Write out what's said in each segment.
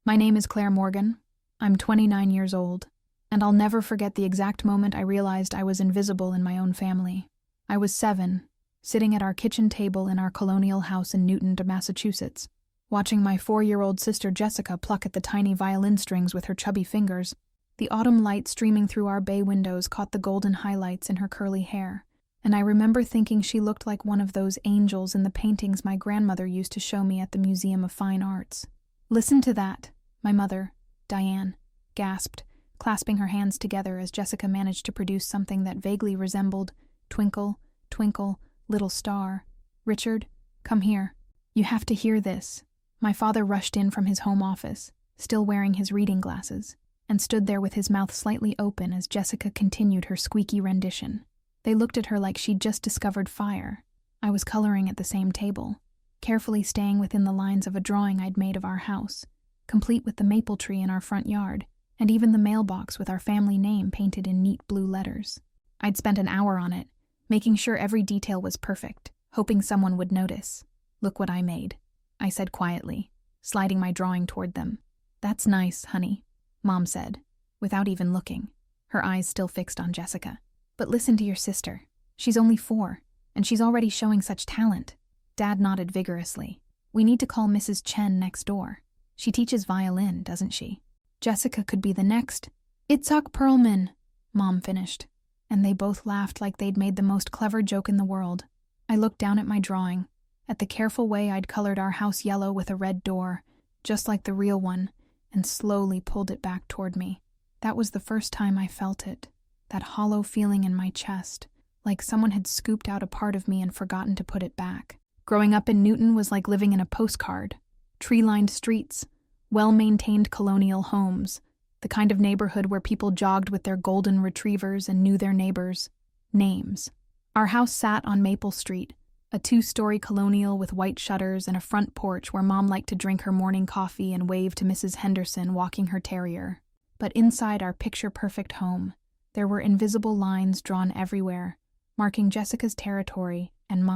My name is Claire Morgan. I'm 29 years old, and I'll never forget the exact moment I realized I was invisible in my own family. I was 7, sitting at our kitchen table in our colonial house in Newton, Massachusetts, watching my 4-year-old sister Jessica pluck at the tiny violin strings with her chubby fingers. The autumn light streaming through our bay windows caught the golden highlights in her curly hair, and I remember thinking she looked like one of those angels in the paintings my grandmother used to show me at the Museum of Fine Arts. "Listen to that," my mother, Diane, gasped, clasping her hands together as Jessica managed to produce something that vaguely resembled "Twinkle, Twinkle, Little Star." "Richard, come here. You have to hear this." My father rushed in from his home office, still wearing his reading glasses, and stood there with his mouth slightly open as Jessica continued her squeaky rendition. They looked at her like she'd just discovered fire. I was coloring at the same table, carefully staying within the lines of a drawing I'd made of our house, complete with the maple tree in our front yard, and even the mailbox with our family name painted in neat blue letters. I'd spent an hour on it, making sure every detail was perfect, hoping someone would notice. "Look what I made," I said quietly, sliding my drawing toward them. "That's nice, honey," Mom said, without even looking, her eyes still fixed on Jessica. "But listen to your sister. She's only 4, and she's already showing such talent." Dad nodded vigorously. "We need to call Mrs. Chen next door. She teaches violin, doesn't she? Jessica could be the next." "Itzhak Perlman," Mom finished, and they both laughed like they'd made the most clever joke in the world. I looked down at my drawing, at the careful way I'd colored our house yellow with a red door, just like the real one, and slowly pulled it back toward me. That was the first time I felt it, that hollow feeling in my chest, like someone had scooped out a part of me and forgotten to put it back. Growing up in Newton was like living in a postcard. Tree-lined streets, well-maintained colonial homes, the kind of neighborhood where people jogged with their golden retrievers and knew their neighbors' names. Our house sat on Maple Street, a 2-story colonial with white shutters and a front porch where Mom liked to drink her morning coffee and wave to Mrs. Henderson walking her terrier. But inside our picture-perfect home, there were invisible lines drawn everywhere, marking Jessica's territory and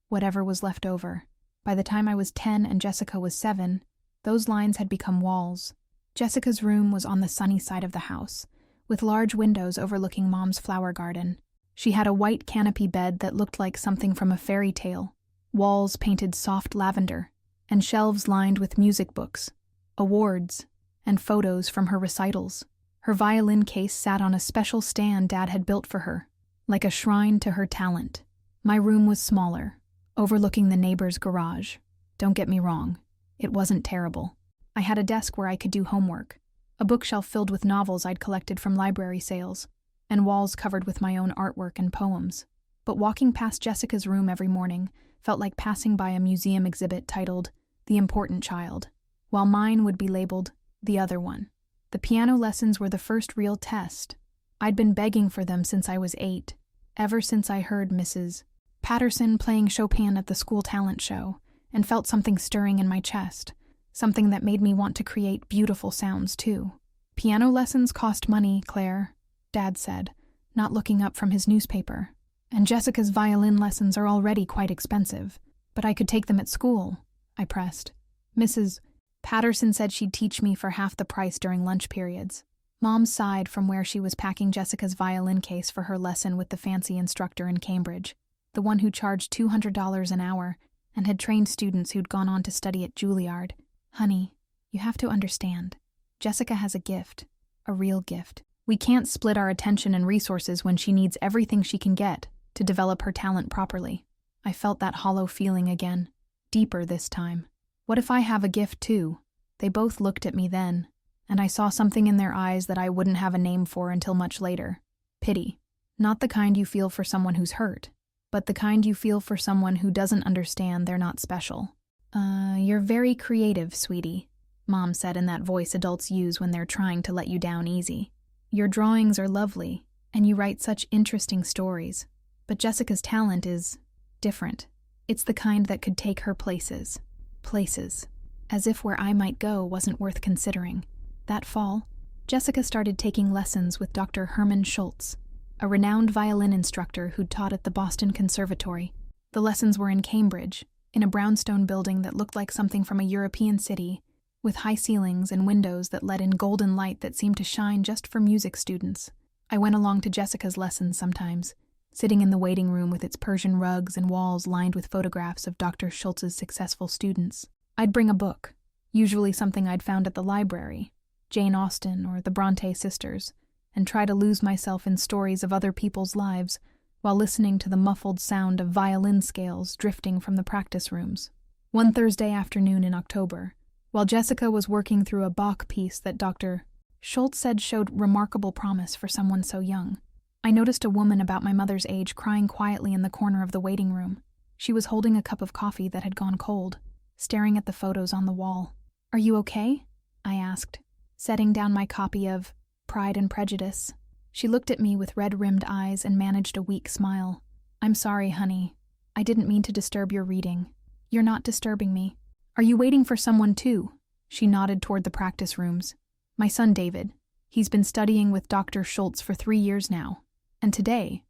whatever was left over. By the time I was 10 and Jessica was 7, those lines had become walls. Jessica's room was on the sunny side of the house, with large windows overlooking Mom's flower garden. She had a white canopy bed that looked like something from a fairy tale, walls painted soft lavender, and shelves lined with music books, awards, and photos from her recitals. Her violin case sat on a special stand Dad had built for her, like a shrine to her talent. My room was smaller, overlooking the neighbor's garage. Don't get me wrong, it wasn't terrible. I had a desk where I could do homework, a bookshelf filled with novels I'd collected from library sales, and walls covered with my own artwork and poems. But walking past Jessica's room every morning felt like passing by a museum exhibit titled "The Important Child," while mine would be labeled "The Other One." The piano lessons were the first real test. I'd been begging for them since I was 8, ever since I heard Mrs. Patterson playing Chopin at the school talent show, and felt something stirring in my chest, something that made me want to create beautiful sounds too. "Piano lessons cost money, Claire," Dad said, not looking up from his newspaper. "And Jessica's violin lessons are already quite expensive. But I could take them at school," I pressed. "Mrs. Patterson said she'd teach me for half the price during lunch periods." Mom sighed from where she was packing Jessica's violin case for her lesson with the fancy instructor in Cambridge, the one who charged $200 an hour and had trained students who'd gone on to study at Juilliard. "Honey, you have to understand. Jessica has a gift, a real gift. We can't split our attention and resources when she needs everything she can get to develop her talent properly." I felt that hollow feeling again, deeper this time. What if I have a gift too? They both looked at me then, and I saw something in their eyes that I wouldn't have a name for until much later. Pity. Not the kind you feel for someone who's hurt, but the kind you feel for someone who doesn't understand they're not special. You're very creative, sweetie," Mom said in that voice adults use when they're trying to let you down easy. "Your drawings are lovely, and you write such interesting stories. But Jessica's talent is different. It's the kind that could take her places. Places. As if where I might go wasn't worth considering." That fall, Jessica started taking lessons with Dr. Herman Schultz, a renowned violin instructor who'd taught at the Boston Conservatory. The lessons were in Cambridge, in a brownstone building that looked like something from a European city, with high ceilings and windows that let in golden light that seemed to shine just for music students. I went along to Jessica's lessons sometimes, sitting in the waiting room with its Persian rugs and walls lined with photographs of Dr. Schultz's successful students. I'd bring a book, usually something I'd found at the library, Jane Austen or the Bronte sisters, and try to lose myself in stories of other people's lives while listening to the muffled sound of violin scales drifting from the practice rooms. One Thursday afternoon in October, while Jessica was working through a Bach piece that Dr. Schultz said showed remarkable promise for someone so young, I noticed a woman about my mother's age crying quietly in the corner of the waiting room. She was holding a cup of coffee that had gone cold, staring at the photos on the wall. "Are you okay?" I asked, setting down my copy of Pride and Prejudice. She looked at me with red-rimmed eyes and managed a weak smile. "I'm sorry, honey. I didn't mean to disturb your reading." "You're not disturbing me. Are you waiting for someone too?" She nodded toward the practice rooms. "My son David. He's been studying with Dr. Schultz for 3 years now. And today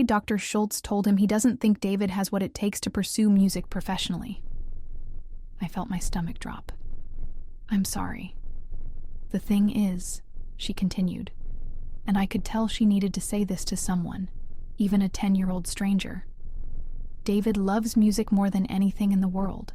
Dr. Schultz told him he doesn't think David has what it takes to pursue music professionally." I felt my stomach drop. "I'm sorry. The thing is," she continued, and I could tell she needed to say this to someone, even a 10-year-old stranger. "David loves music more than anything in the world.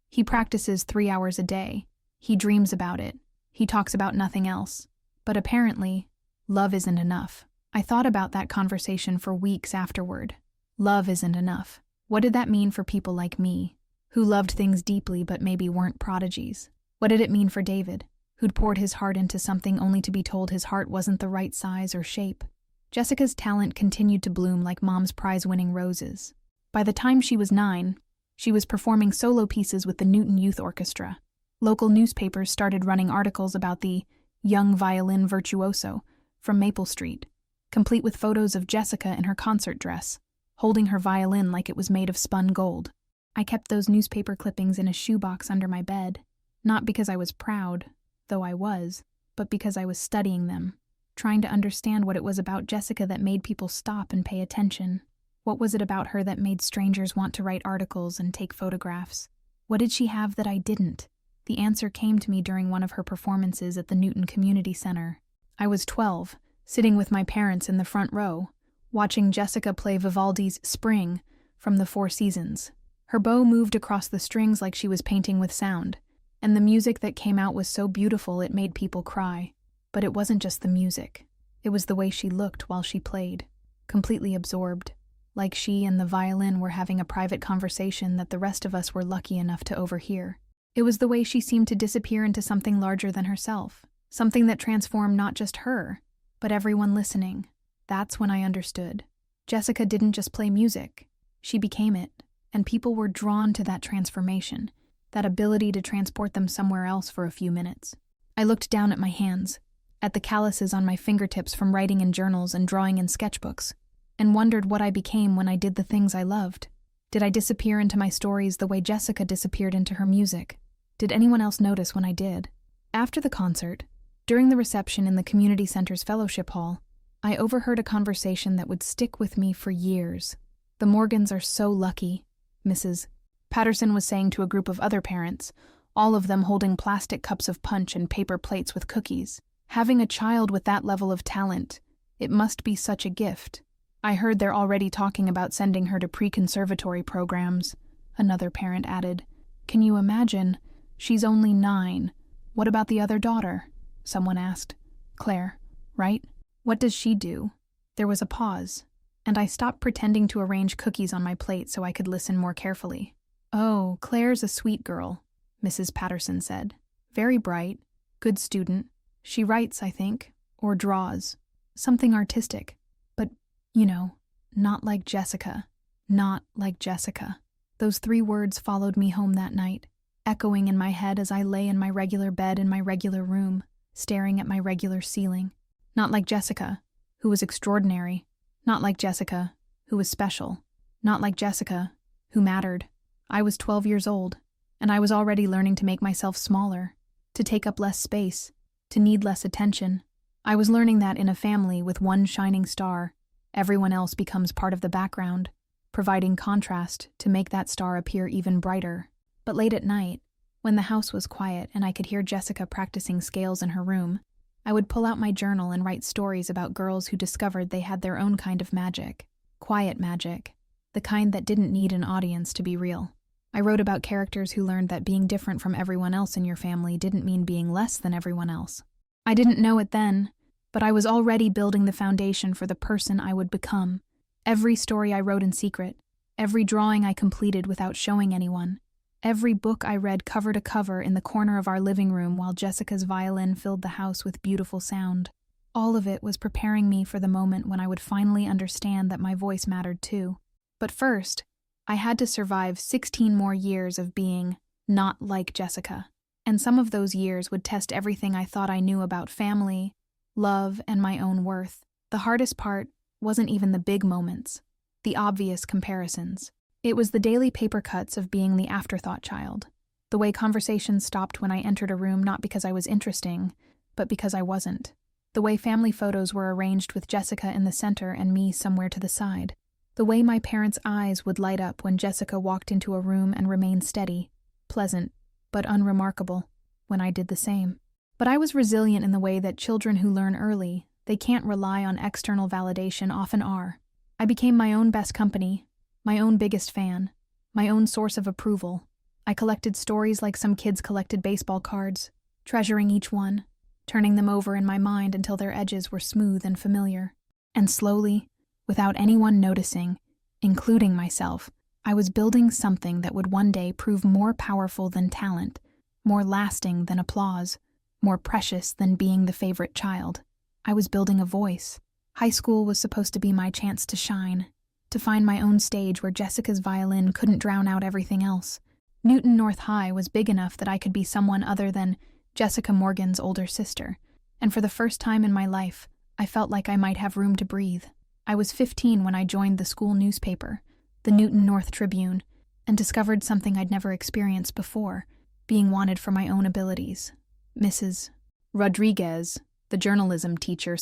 He practices 3 hours a day. He dreams about it. He talks about nothing else. But apparently, love isn't enough." I thought about that conversation for weeks afterward. Love isn't enough. What did that mean for people like me, who loved things deeply but maybe weren't prodigies? What did it mean for David, who'd poured his heart into something only to be told his heart wasn't the right size or shape? Jessica's talent continued to bloom like Mom's prize-winning roses. By the time she was 9, she was performing solo pieces with the Newton Youth Orchestra. Local newspapers started running articles about the young violin virtuoso from Maple Street, complete with photos of Jessica in her concert dress, holding her violin like it was made of spun gold. I kept those newspaper clippings in a shoebox under my bed, not because I was proud, though I was, but because I was studying them, trying to understand what it was about Jessica that made people stop and pay attention. What was it about her that made strangers want to write articles and take photographs? What did she have that I didn't? The answer came to me during one of her performances at the Newton Community Center. I was 12, sitting with my parents in the front row, watching Jessica play Vivaldi's Spring from the Four Seasons. Her bow moved across the strings like she was painting with sound, and the music that came out was so beautiful it made people cry. But it wasn't just the music. It was the way she looked while she played, completely absorbed, like she and the violin were having a private conversation that the rest of us were lucky enough to overhear. It was the way she seemed to disappear into something larger than herself, something that transformed not just her, but everyone listening. That's when I understood. Jessica didn't just play music. She became it, and people were drawn to that transformation, that ability to transport them somewhere else for a few minutes. I looked down at my hands, at the calluses on my fingertips from writing in journals and drawing in sketchbooks, and wondered what I became when I did the things I loved. Did I disappear into my stories the way Jessica disappeared into her music? Did anyone else notice when I did? After the concert, during the reception in the community center's fellowship hall, I overheard a conversation that would stick with me for years. "The Morgans are so lucky," Mrs. Patterson was saying to a group of other parents, all of them holding plastic cups of punch and paper plates with cookies. "Having a child with that level of talent, it must be such a gift." "I heard they're already talking about sending her to pre-conservatory programs," another parent added. "Can you imagine? She's only 9. What about the other daughter?" someone asked. "Claire, right? What does she do?" There was a pause, and I stopped pretending to arrange cookies on my plate so I could listen more carefully. "Oh, Claire's a sweet girl," Mrs. Patterson said. "Very bright, good student. She writes, I think, or draws. Something artistic. But, not like Jessica. Not like Jessica." Those 3 words followed me home that night, echoing in my head as I lay in my regular bed in my regular room, staring at my regular ceiling. Not like Jessica, who was extraordinary. Not like Jessica, who was special. Not like Jessica, who mattered. I was 12 years old, and I was already learning to make myself smaller, to take up less space, to need less attention. I was learning that in a family with one shining star, everyone else becomes part of the background, providing contrast to make that star appear even brighter. But late at night, When the house was quiet and I could hear Jessica practicing scales in her room, I would pull out my journal and write stories about girls who discovered they had their own kind of magic. Quiet magic. The kind that didn't need an audience to be real. I wrote about characters who learned that being different from everyone else in your family didn't mean being less than everyone else. I didn't know it then, but I was already building the foundation for the person I would become. Every story I wrote in secret, every drawing I completed without showing anyone, every book I read cover to cover in the corner of our living room while Jessica's violin filled the house with beautiful sound. All of it was preparing me for the moment when I would finally understand that my voice mattered too. But first, I had to survive 16 more years of being not like Jessica. And some of those years would test everything I thought I knew about family, love, and my own worth. The hardest part wasn't even the big moments, the obvious comparisons. It was the daily paper cuts of being the afterthought child. The way conversations stopped when I entered a room not because I was interesting, but because I wasn't. The way family photos were arranged with Jessica in the center and me somewhere to the side. The way my parents' eyes would light up when Jessica walked into a room and remained steady, pleasant, but unremarkable, when I did the same. But I was resilient in the way that children who learn early, they can't rely on external validation, often are. I became my own best company, my own biggest fan, my own source of approval. I collected stories like some kids collected baseball cards, treasuring each one, turning them over in my mind until their edges were smooth and familiar. And slowly, without anyone noticing, including myself, I was building something that would one day prove more powerful than talent, more lasting than applause, more precious than being the favorite child. I was building a voice. High school was supposed to be my chance to shine, to find my own stage where Jessica's violin couldn't drown out everything else. Newton North High was big enough that I could be someone other than Jessica Morgan's older sister, and for the first time in my life, I felt like I might have room to breathe. I was 15 when I joined the school newspaper, the Newton North Tribune, and discovered something I'd never experienced before, being wanted for my own abilities. Mrs. Rodriguez, the journalism teacher,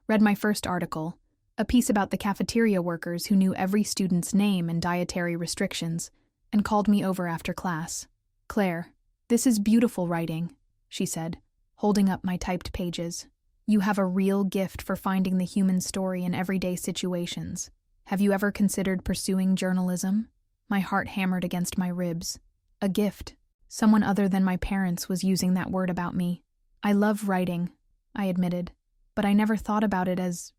read my first article, a piece about the cafeteria workers who knew every student's name and dietary restrictions, and called me over after class. "Claire, this is beautiful writing," she said, holding up my typed pages. "You have a real gift for finding the human story in everyday situations. Have you ever considered pursuing journalism?" My heart hammered against my ribs. A gift. Someone other than my parents was using that word about me. "I love writing," I admitted, "but I never thought about it as,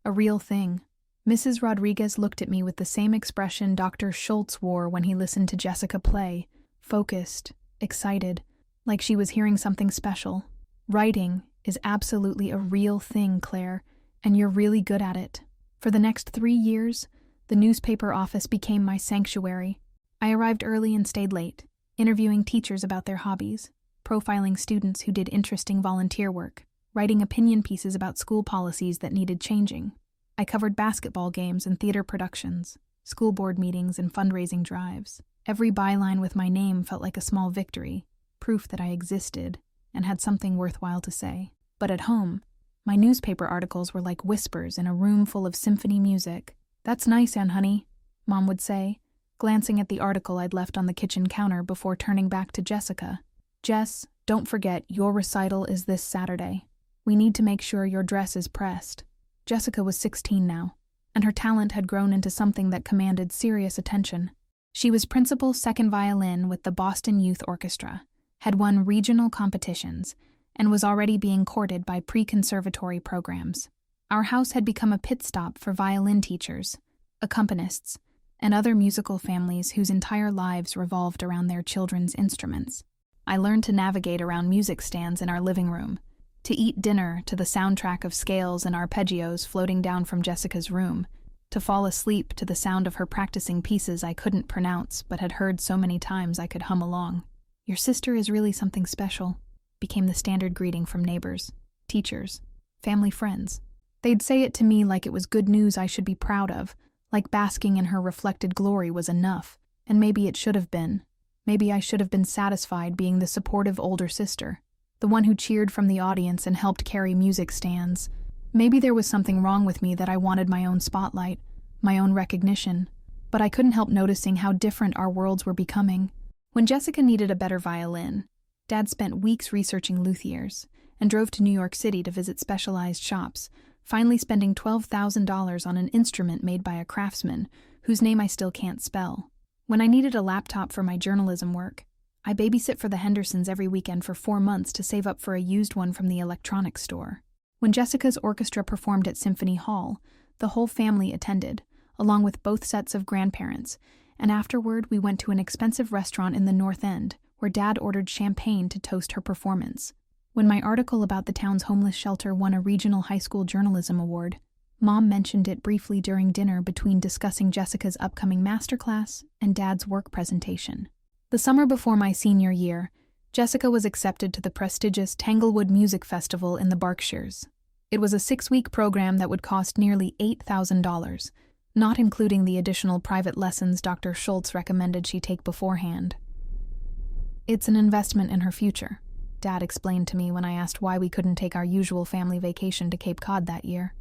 a real thing." Mrs. Rodriguez looked at me with the same expression Dr. Schultz wore when he listened to Jessica play, focused, excited, like she was hearing something special. "Writing is absolutely a real thing, Claire, and you're really good at it." For the next 3 years, the newspaper office became my sanctuary. I arrived early and stayed late, interviewing teachers about their hobbies, profiling students who did interesting volunteer work, writing opinion pieces about school policies that needed changing. I covered basketball games and theater productions, school board meetings and fundraising drives. Every byline with my name felt like a small victory, proof that I existed and had something worthwhile to say. But at home, my newspaper articles were like whispers in a room full of symphony music. "That's nice, Anne, honey," Mom would say, glancing at the article I'd left on the kitchen counter before turning back to Jessica. "Jess, don't forget, your recital is this Saturday. We need to make sure your dress is pressed." Jessica was 16 now, and her talent had grown into something that commanded serious attention. She was principal second violin with the Boston Youth Orchestra, had won regional competitions, and was already being courted by pre-conservatory programs. Our house had become a pit stop for violin teachers, accompanists, and other musical families whose entire lives revolved around their children's instruments. I learned to navigate around music stands in our living room, to eat dinner to the soundtrack of scales and arpeggios floating down from Jessica's room, to fall asleep to the sound of her practicing pieces I couldn't pronounce but had heard so many times I could hum along. "Your sister is really something special," became the standard greeting from neighbors, teachers, family friends. They'd say it to me like it was good news I should be proud of, like basking in her reflected glory was enough, and maybe it should have been. Maybe I should have been satisfied being the supportive older sister, the one who cheered from the audience and helped carry music stands. Maybe there was something wrong with me that I wanted my own spotlight, my own recognition, but I couldn't help noticing how different our worlds were becoming. When Jessica needed a better violin, Dad spent weeks researching luthiers and drove to New York City to visit specialized shops, finally spending $12,000 on an instrument made by a craftsman whose name I still can't spell. When I needed a laptop for my journalism work, I babysit for the Hendersons every weekend for 4 months to save up for a used one from the electronics store. When Jessica's orchestra performed at Symphony Hall, the whole family attended, along with both sets of grandparents, and afterward we went to an expensive restaurant in the North End, where Dad ordered champagne to toast her performance. When my article about the town's homeless shelter won a regional high school journalism award, Mom mentioned it briefly during dinner between discussing Jessica's upcoming masterclass and Dad's work presentation. The summer before my senior year, Jessica was accepted to the prestigious Tanglewood Music Festival in the Berkshires. It was a 6-week program that would cost nearly $8,000, not including the additional private lessons Dr. Schultz recommended she take beforehand. "It's an investment in her future," Dad explained to me when I asked why we couldn't take our usual family vacation to Cape Cod that year.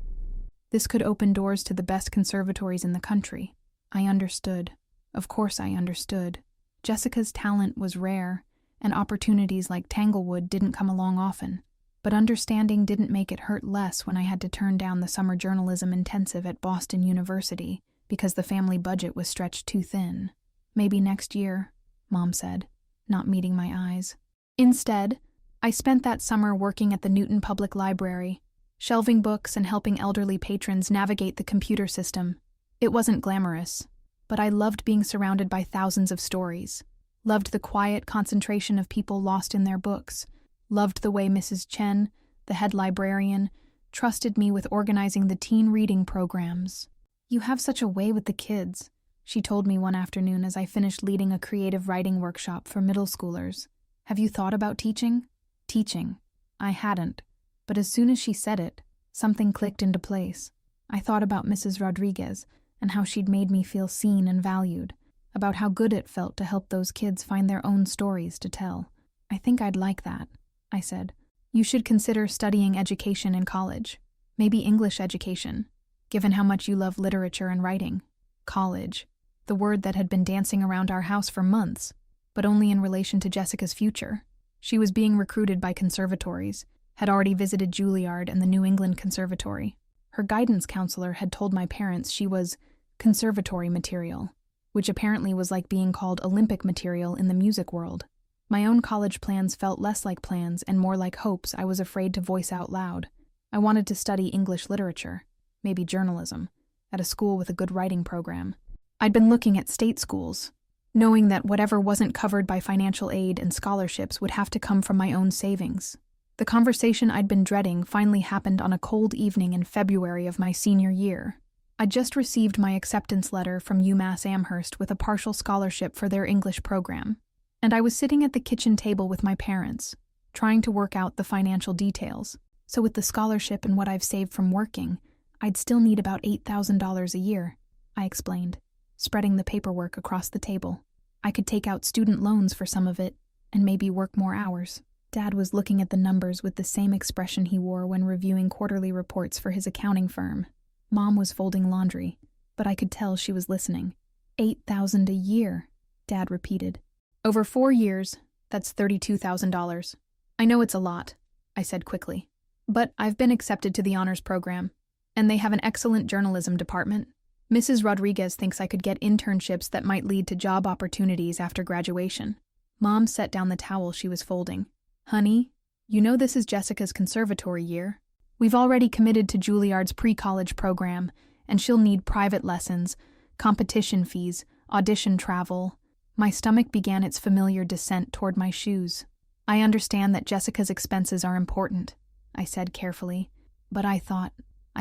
"This could open doors to the best conservatories in the country." I understood. Of course I understood. Jessica's talent was rare, and opportunities like Tanglewood didn't come along often. But understanding didn't make it hurt less when I had to turn down the summer journalism intensive at Boston University because the family budget was stretched too thin. "Maybe next year," Mom said, not meeting my eyes. Instead, I spent that summer working at the Newton Public Library, shelving books and helping elderly patrons navigate the computer system. It wasn't glamorous, but I loved being surrounded by thousands of stories, loved the quiet concentration of people lost in their books, loved the way Mrs. Chen, the head librarian, trusted me with organizing the teen reading programs. "You have such a way with the kids," she told me one afternoon as I finished leading a creative writing workshop for middle schoolers. "Have you thought about teaching?" Teaching. I hadn't, but as soon as she said it, something clicked into place. I thought about Mrs. Rodriguez and how she'd made me feel seen and valued, about how good it felt to help those kids find their own stories to tell. "I think I'd like that," I said. "You should consider studying education in college. Maybe English education, given how much you love literature and writing." College. The word that had been dancing around our house for months, but only in relation to Jessica's future. She was being recruited by conservatories, had already visited Juilliard and the New England Conservatory. Her guidance counselor had told my parents she was conservatory material, which apparently was like being called Olympic material in the music world. My own college plans felt less like plans and more like hopes I was afraid to voice out loud. I wanted to study English literature, maybe journalism, at a school with a good writing program. I'd been looking at state schools, knowing that whatever wasn't covered by financial aid and scholarships would have to come from my own savings. The conversation I'd been dreading finally happened on a cold evening in February of my senior year. I'd just received my acceptance letter from UMass Amherst with a partial scholarship for their English program, and I was sitting at the kitchen table with my parents, trying to work out the financial details. So with the scholarship and what I've saved from working, I'd still need about $8,000 a year, I explained, spreading the paperwork across the table. I could take out student loans for some of it, and maybe work more hours. Dad was looking at the numbers with the same expression he wore when reviewing quarterly reports for his accounting firm. Mom was folding laundry, but I could tell she was listening. $8,000 a year, Dad repeated. Over 4 years, that's $32,000. I know it's a lot, I said quickly. But I've been accepted to the honors program, and they have an excellent journalism department. Mrs. Rodriguez thinks I could get internships that might lead to job opportunities after graduation. Mom set down the towel she was folding. Honey, you know this is Jessica's conservatory year. We've already committed to Juilliard's pre-college program, and she'll need private lessons, competition fees, audition travel. My stomach began its familiar descent toward my shoes. I understand that Jessica's expenses are important, I said carefully, but I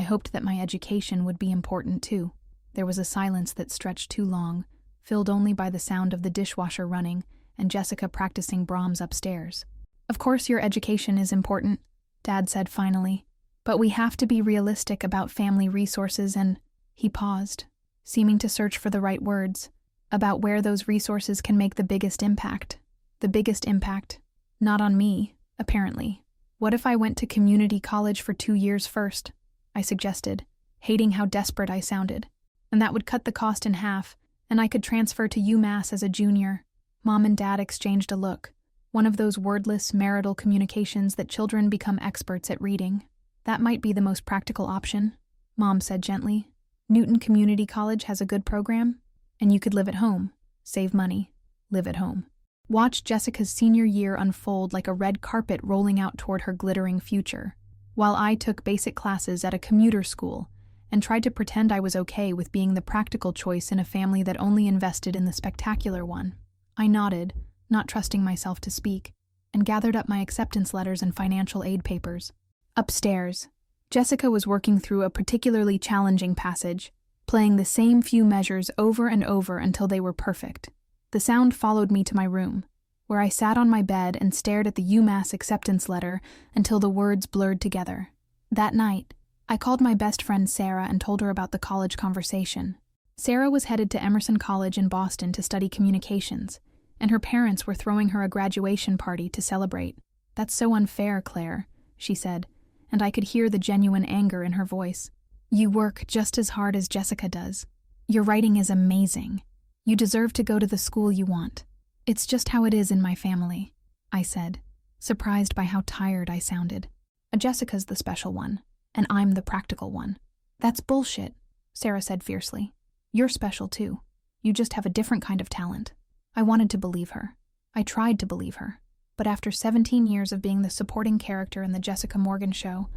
hoped that my education would be important too. There was a silence that stretched too long, filled only by the sound of the dishwasher running and Jessica practicing Brahms upstairs. Of course your education is important, Dad said finally, but we have to be realistic about family resources and, he paused, seeming to search for the right words, about where those resources can make the biggest impact. The biggest impact, not on me, apparently. What if I went to community college for 2 years first? I suggested, hating how desperate I sounded. And that would cut the cost in half, and I could transfer to UMass as a junior. Mom and Dad exchanged a look, one of those wordless marital communications that children become experts at reading. That might be the most practical option, Mom said gently. Newton Community College has a good program, and you could live at home, save money, live at home. Watch Jessica's senior year unfold like a red carpet rolling out toward her glittering future, while I took basic classes at a commuter school and tried to pretend I was okay with being the practical choice in a family that only invested in the spectacular one. I nodded, not trusting myself to speak, and gathered up my acceptance letters and financial aid papers. Upstairs, Jessica was working through a particularly challenging passage, playing the same few measures over and over until they were perfect. The sound followed me to my room, where I sat on my bed and stared at the UMass acceptance letter until the words blurred together. That night, I called my best friend Sarah and told her about the college conversation. Sarah was headed to Emerson College in Boston to study communications, and her parents were throwing her a graduation party to celebrate. "That's so unfair, Claire," she said, and I could hear the genuine anger in her voice. "You work just as hard as Jessica does. Your writing is amazing. You deserve to go to the school you want. It's just how it is in my family," I said, surprised by how tired I sounded. "Jessica's the special one, and I'm the practical one." "That's bullshit," Sarah said fiercely. "You're special too. You just have a different kind of talent." I wanted to believe her. I tried to believe her. But after 17 years of being the supporting character in the Jessica Morgan show,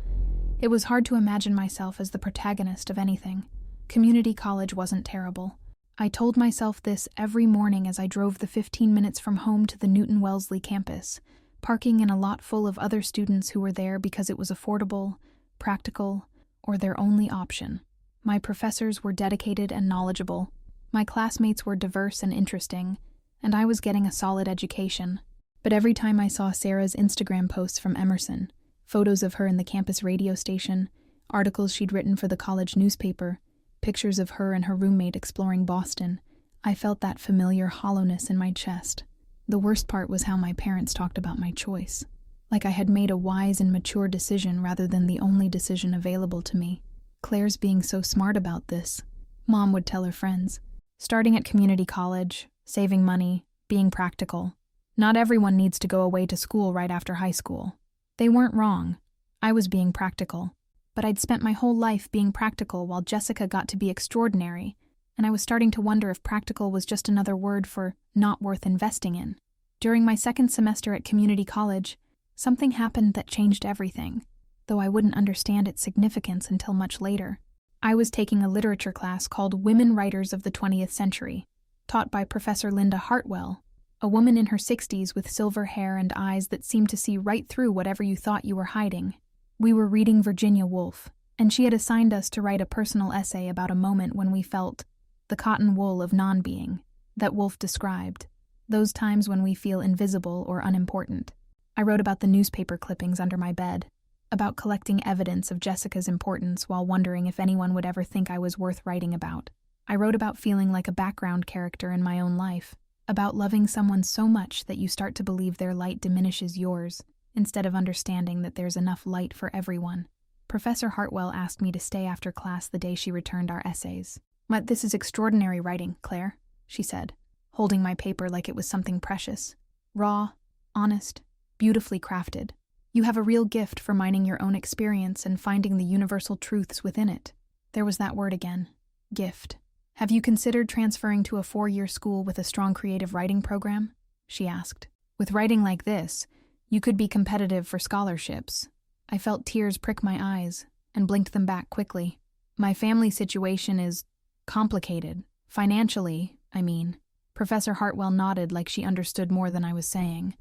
it was hard to imagine myself as the protagonist of anything. Community college wasn't terrible. I told myself this every morning as I drove the 15 minutes from home to the Newton Wellesley campus, parking in a lot full of other students who were there because it was affordable, practical, or their only option. My professors were dedicated and knowledgeable. My classmates were diverse and interesting, and I was getting a solid education. But every time I saw Sarah's Instagram posts from Emerson, photos of her in the campus radio station, articles she'd written for the college newspaper, pictures of her and her roommate exploring Boston, I felt that familiar hollowness in my chest. The worst part was how my parents talked about my choice, like I had made a wise and mature decision rather than the only decision available to me. "Claire's being so smart about this," Mom would tell her friends. "Starting at community college, saving money, being practical. Not everyone needs to go away to school right after high school." They weren't wrong. I was being practical. But I'd spent my whole life being practical while Jessica got to be extraordinary, and I was starting to wonder if practical was just another word for not worth investing in. During my second semester at community college, something happened that changed everything, though I wouldn't understand its significance until much later. I was taking a literature class called Women Writers of the 20th Century, taught by Professor Linda Hartwell, a woman in her 60s with silver hair and eyes that seemed to see right through whatever you thought you were hiding. We were reading Virginia Woolf, and she had assigned us to write a personal essay about a moment when we felt the cotton wool of non-being that Woolf described, those times when we feel invisible or unimportant. I wrote about the newspaper clippings under my bed, about collecting evidence of Jessica's importance while wondering if anyone would ever think I was worth writing about. I wrote about feeling like a background character in my own life, about loving someone so much that you start to believe their light diminishes yours, instead of understanding that there's enough light for everyone. Professor Hartwell asked me to stay after class the day she returned our essays. "But this is extraordinary writing, Claire," she said, holding my paper like it was something precious. "Raw, honest, beautifully crafted. You have a real gift for mining your own experience and finding the universal truths within it." There was that word again, gift. "Have you considered transferring to a 4-year school with a strong creative writing program?" she asked. "With writing like this, you could be competitive for scholarships." I felt tears prick my eyes and blinked them back quickly. "My family situation is complicated. Financially, I mean." Professor Hartwell nodded like she understood more than I was saying.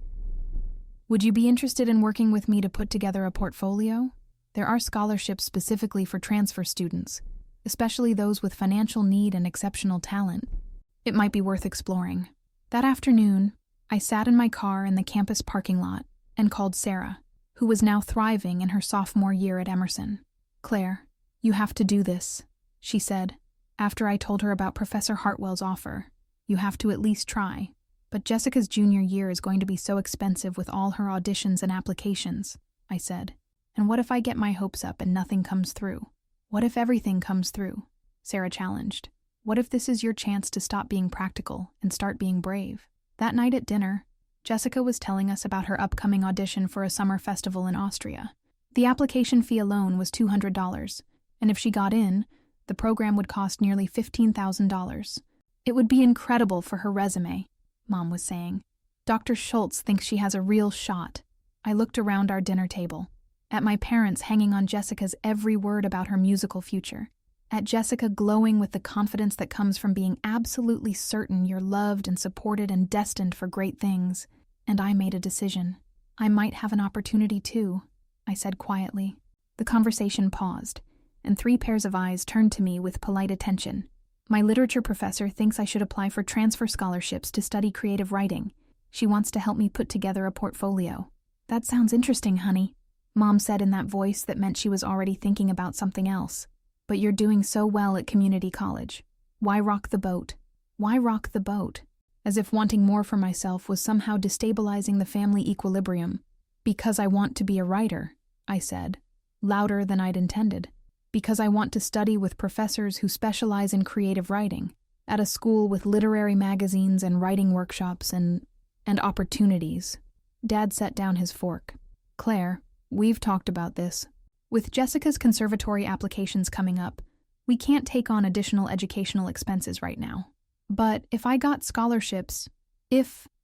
"Would you be interested in working with me to put together a portfolio? There are scholarships specifically for transfer students, especially those with financial need and exceptional talent. It might be worth exploring." That afternoon, I sat in my car in the campus parking lot and called Sarah, who was now thriving in her sophomore year at Emerson. "Claire, you have to do this," she said, after I told her about Professor Hartwell's offer. "You have to at least try. But Jessica's junior year is going to be so expensive with all her auditions and applications," I said. "And what if I get my hopes up and nothing comes through? What if everything comes through?" Sarah challenged. "What if this is your chance to stop being practical and start being brave? That night at dinner, Jessica was telling us about her upcoming audition for a summer festival in Austria. The application fee alone was $200, and if she got in, the program would cost nearly $15,000. It would be incredible for her resume, Mom was saying. Dr. Schultz thinks she has a real shot. I looked around our dinner table, at my parents hanging on Jessica's every word about her musical future, at Jessica glowing with the confidence that comes from being absolutely certain you're loved and supported and destined for great things. And I made a decision. I might have an opportunity too, I said quietly. The conversation paused, and 3 pairs of eyes turned to me with polite attention. My literature professor thinks I should apply for transfer scholarships to study creative writing. She wants to help me put together a portfolio. That sounds interesting, honey, Mom said in that voice that meant she was already thinking about something else. But you're doing so well at community college. Why rock the boat? Why rock the boat? As if wanting more for myself was somehow destabilizing the family equilibrium. Because I want to be a writer, I said, louder than I'd intended. Because I want to study with professors who specialize in creative writing, at a school with literary magazines and writing workshops and opportunities. Dad set down his fork. Claire, we've talked about this. With Jessica's conservatory applications coming up, we can't take on additional educational expenses right now. But if I got scholarships,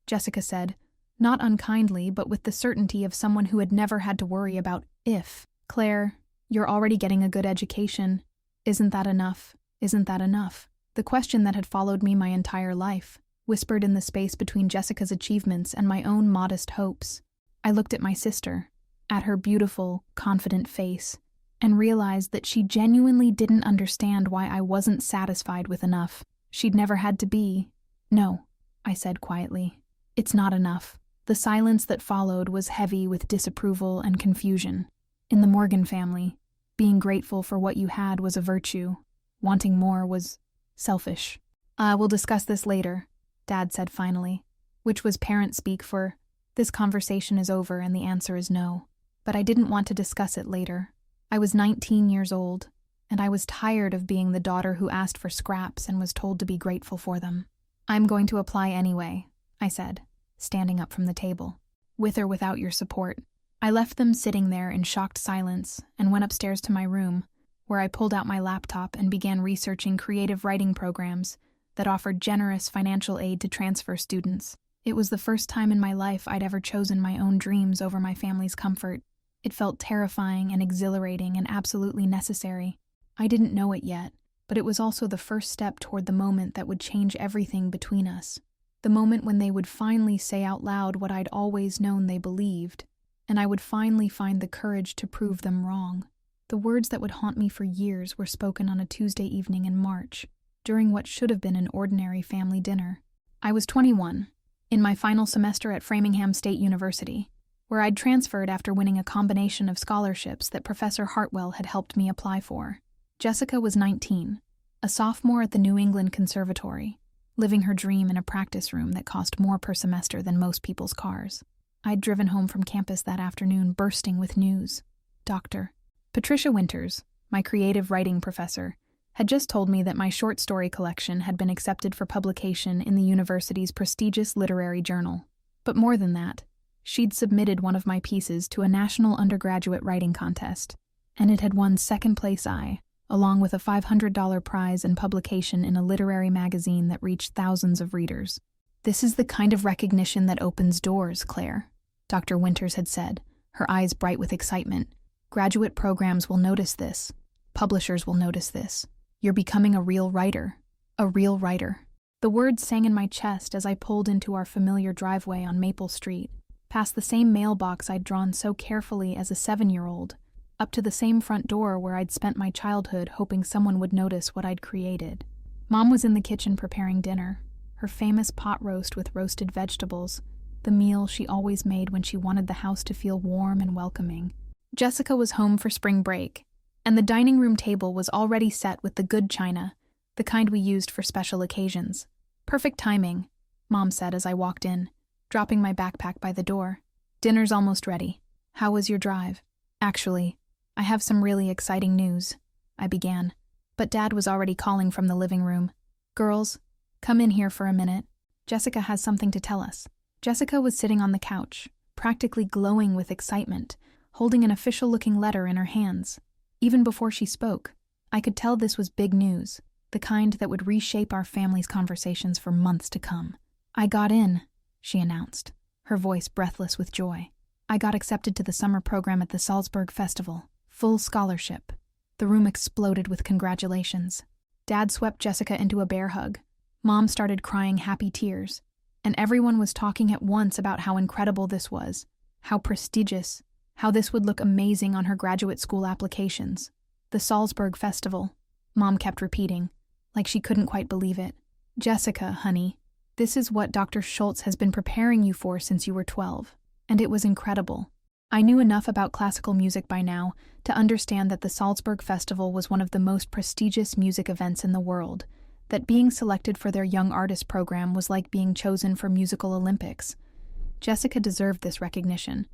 Jessica said, not unkindly, but with the certainty of someone who had never had to worry about if. Claire, you're already getting a good education. Isn't that enough? Isn't that enough? The question that had followed me my entire life, whispered in the space between Jessica's achievements and my own modest hopes. I looked at my sister, at her beautiful, confident face, and realized that she genuinely didn't understand why I wasn't satisfied with enough. She'd never had to be. No, I said quietly. It's not enough. The silence that followed was heavy with disapproval and confusion. In the Morgan family, being grateful for what you had was a virtue. Wanting more was selfish. We'll discuss this later, Dad said finally, which was parent speak for, this conversation is over and the answer is no. But I didn't want to discuss it later. I was 19 years old, and I was tired of being the daughter who asked for scraps and was told to be grateful for them. I'm going to apply anyway, I said, standing up from the table. With or without your support. I left them sitting there in shocked silence and went upstairs to my room, where I pulled out my laptop and began researching creative writing programs that offered generous financial aid to transfer students. It was the first time in my life I'd ever chosen my own dreams over my family's comfort. It felt terrifying and exhilarating and absolutely necessary. I didn't know it yet, but it was also the first step toward the moment that would change everything between us. The moment when they would finally say out loud what I'd always known they believed, and I would finally find the courage to prove them wrong. The words that would haunt me for years were spoken on a Tuesday evening in March, during what should have been an ordinary family dinner. I was 21, in my final semester at Framingham State University, where I'd transferred after winning a combination of scholarships that Professor Hartwell had helped me apply for. Jessica was 19, a sophomore at the New England Conservatory, living her dream in a practice room that cost more per semester than most people's cars. I'd driven home from campus that afternoon bursting with news. Dr. Patricia Winters, my creative writing professor, had just told me that my short story collection had been accepted for publication in the university's prestigious literary journal. But more than that, she'd submitted one of my pieces to a national undergraduate writing contest, and it had won second place along with a $500 prize and publication in a literary magazine that reached thousands of readers. This is the kind of recognition that opens doors, Claire, Dr. Winters had said, her eyes bright with excitement. Graduate programs will notice this. Publishers will notice this. You're becoming a real writer. A real writer. The words sang in my chest as I pulled into our familiar driveway on Maple Street, past the same mailbox I'd drawn so carefully as a 7-year-old, up to the same front door where I'd spent my childhood hoping someone would notice what I'd created. Mom was in the kitchen preparing dinner, her famous pot roast with roasted vegetables, the meal she always made when she wanted the house to feel warm and welcoming. Jessica was home for spring break, and the dining room table was already set with the good china, the kind we used for special occasions. Perfect timing, Mom said as I walked in, dropping my backpack by the door. Dinner's almost ready. How was your drive? Actually, I have some really exciting news, I began, but Dad was already calling from the living room. Girls, come in here for a minute. Jessica has something to tell us. Jessica was sitting on the couch, practically glowing with excitement, holding an official-looking letter in her hands. Even before she spoke, I could tell this was big news, the kind that would reshape our family's conversations for months to come. "I got in," she announced, her voice breathless with joy. "I got accepted to the summer program at the Salzburg Festival. Full scholarship." The room exploded with congratulations. Dad swept Jessica into a bear hug. Mom started crying happy tears. And everyone was talking at once about how incredible this was, how prestigious, how this would look amazing on her graduate school applications. "The Salzburg Festival," Mom kept repeating, like she couldn't quite believe it. "Jessica, honey, this is what Dr. Schultz has been preparing you for since you were 12. And it was incredible." I knew enough about classical music by now to understand that the Salzburg Festival was one of the most prestigious music events in the world, that being selected for their Young Artist program was like being chosen for musical Olympics. Jessica deserved this recognition,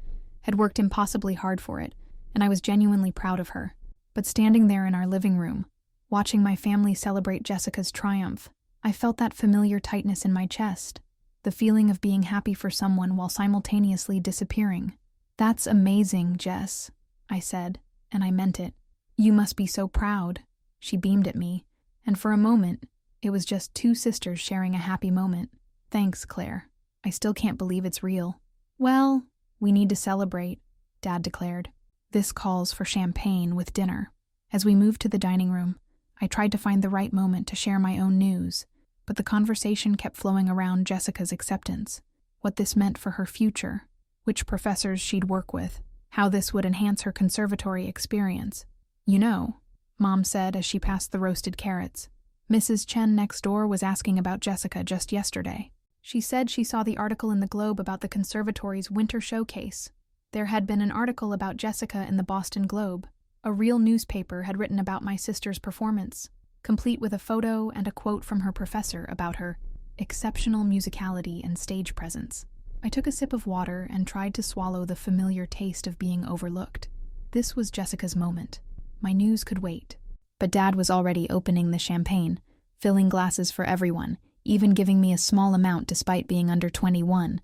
had worked impossibly hard for it, and I was genuinely proud of her. But standing there in our living room, watching my family celebrate Jessica's triumph, I felt that familiar tightness in my chest, the feeling of being happy for someone while simultaneously disappearing. "That's amazing, Jess," I said, and I meant it. "You must be so proud." She beamed at me, and for a moment, it was just two sisters sharing a happy moment. "Thanks, Claire. I still can't believe it's real." "Well, we need to celebrate," Dad declared. "This calls for champagne with dinner." As we moved to the dining room, I tried to find the right moment to share my own news, but the conversation kept flowing around Jessica's acceptance, what this meant for her future, which professors she'd work with, how this would enhance her conservatory experience. "You know," Mom said as she passed the roasted carrots, "Mrs. Chen next door was asking about Jessica just yesterday. She said she saw the article in the Globe about the conservatory's winter showcase. There had been an article about Jessica in the Boston Globe. A real newspaper had written about my sister's performance, complete with a photo and a quote from her professor about her exceptional musicality and stage presence." I took a sip of water and tried to swallow the familiar taste of being overlooked. This was Jessica's moment. My news could wait. But Dad was already opening the champagne, filling glasses for everyone, even giving me a small amount despite being under 21.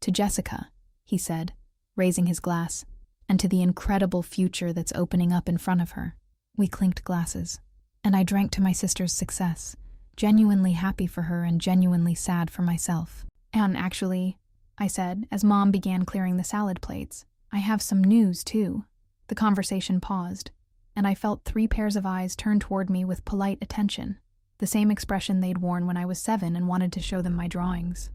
"To Jessica," he said, raising his glass, "and to the incredible future that's opening up in front of her." We clinked glasses, and I drank to my sister's success, genuinely happy for her and genuinely sad for myself. "And actually," I said, as Mom began clearing the salad plates, "I have some news, too." The conversation paused, and I felt 3 pairs of eyes turn toward me with polite attention, the same expression they'd worn when I was 7 and wanted to show them my drawings.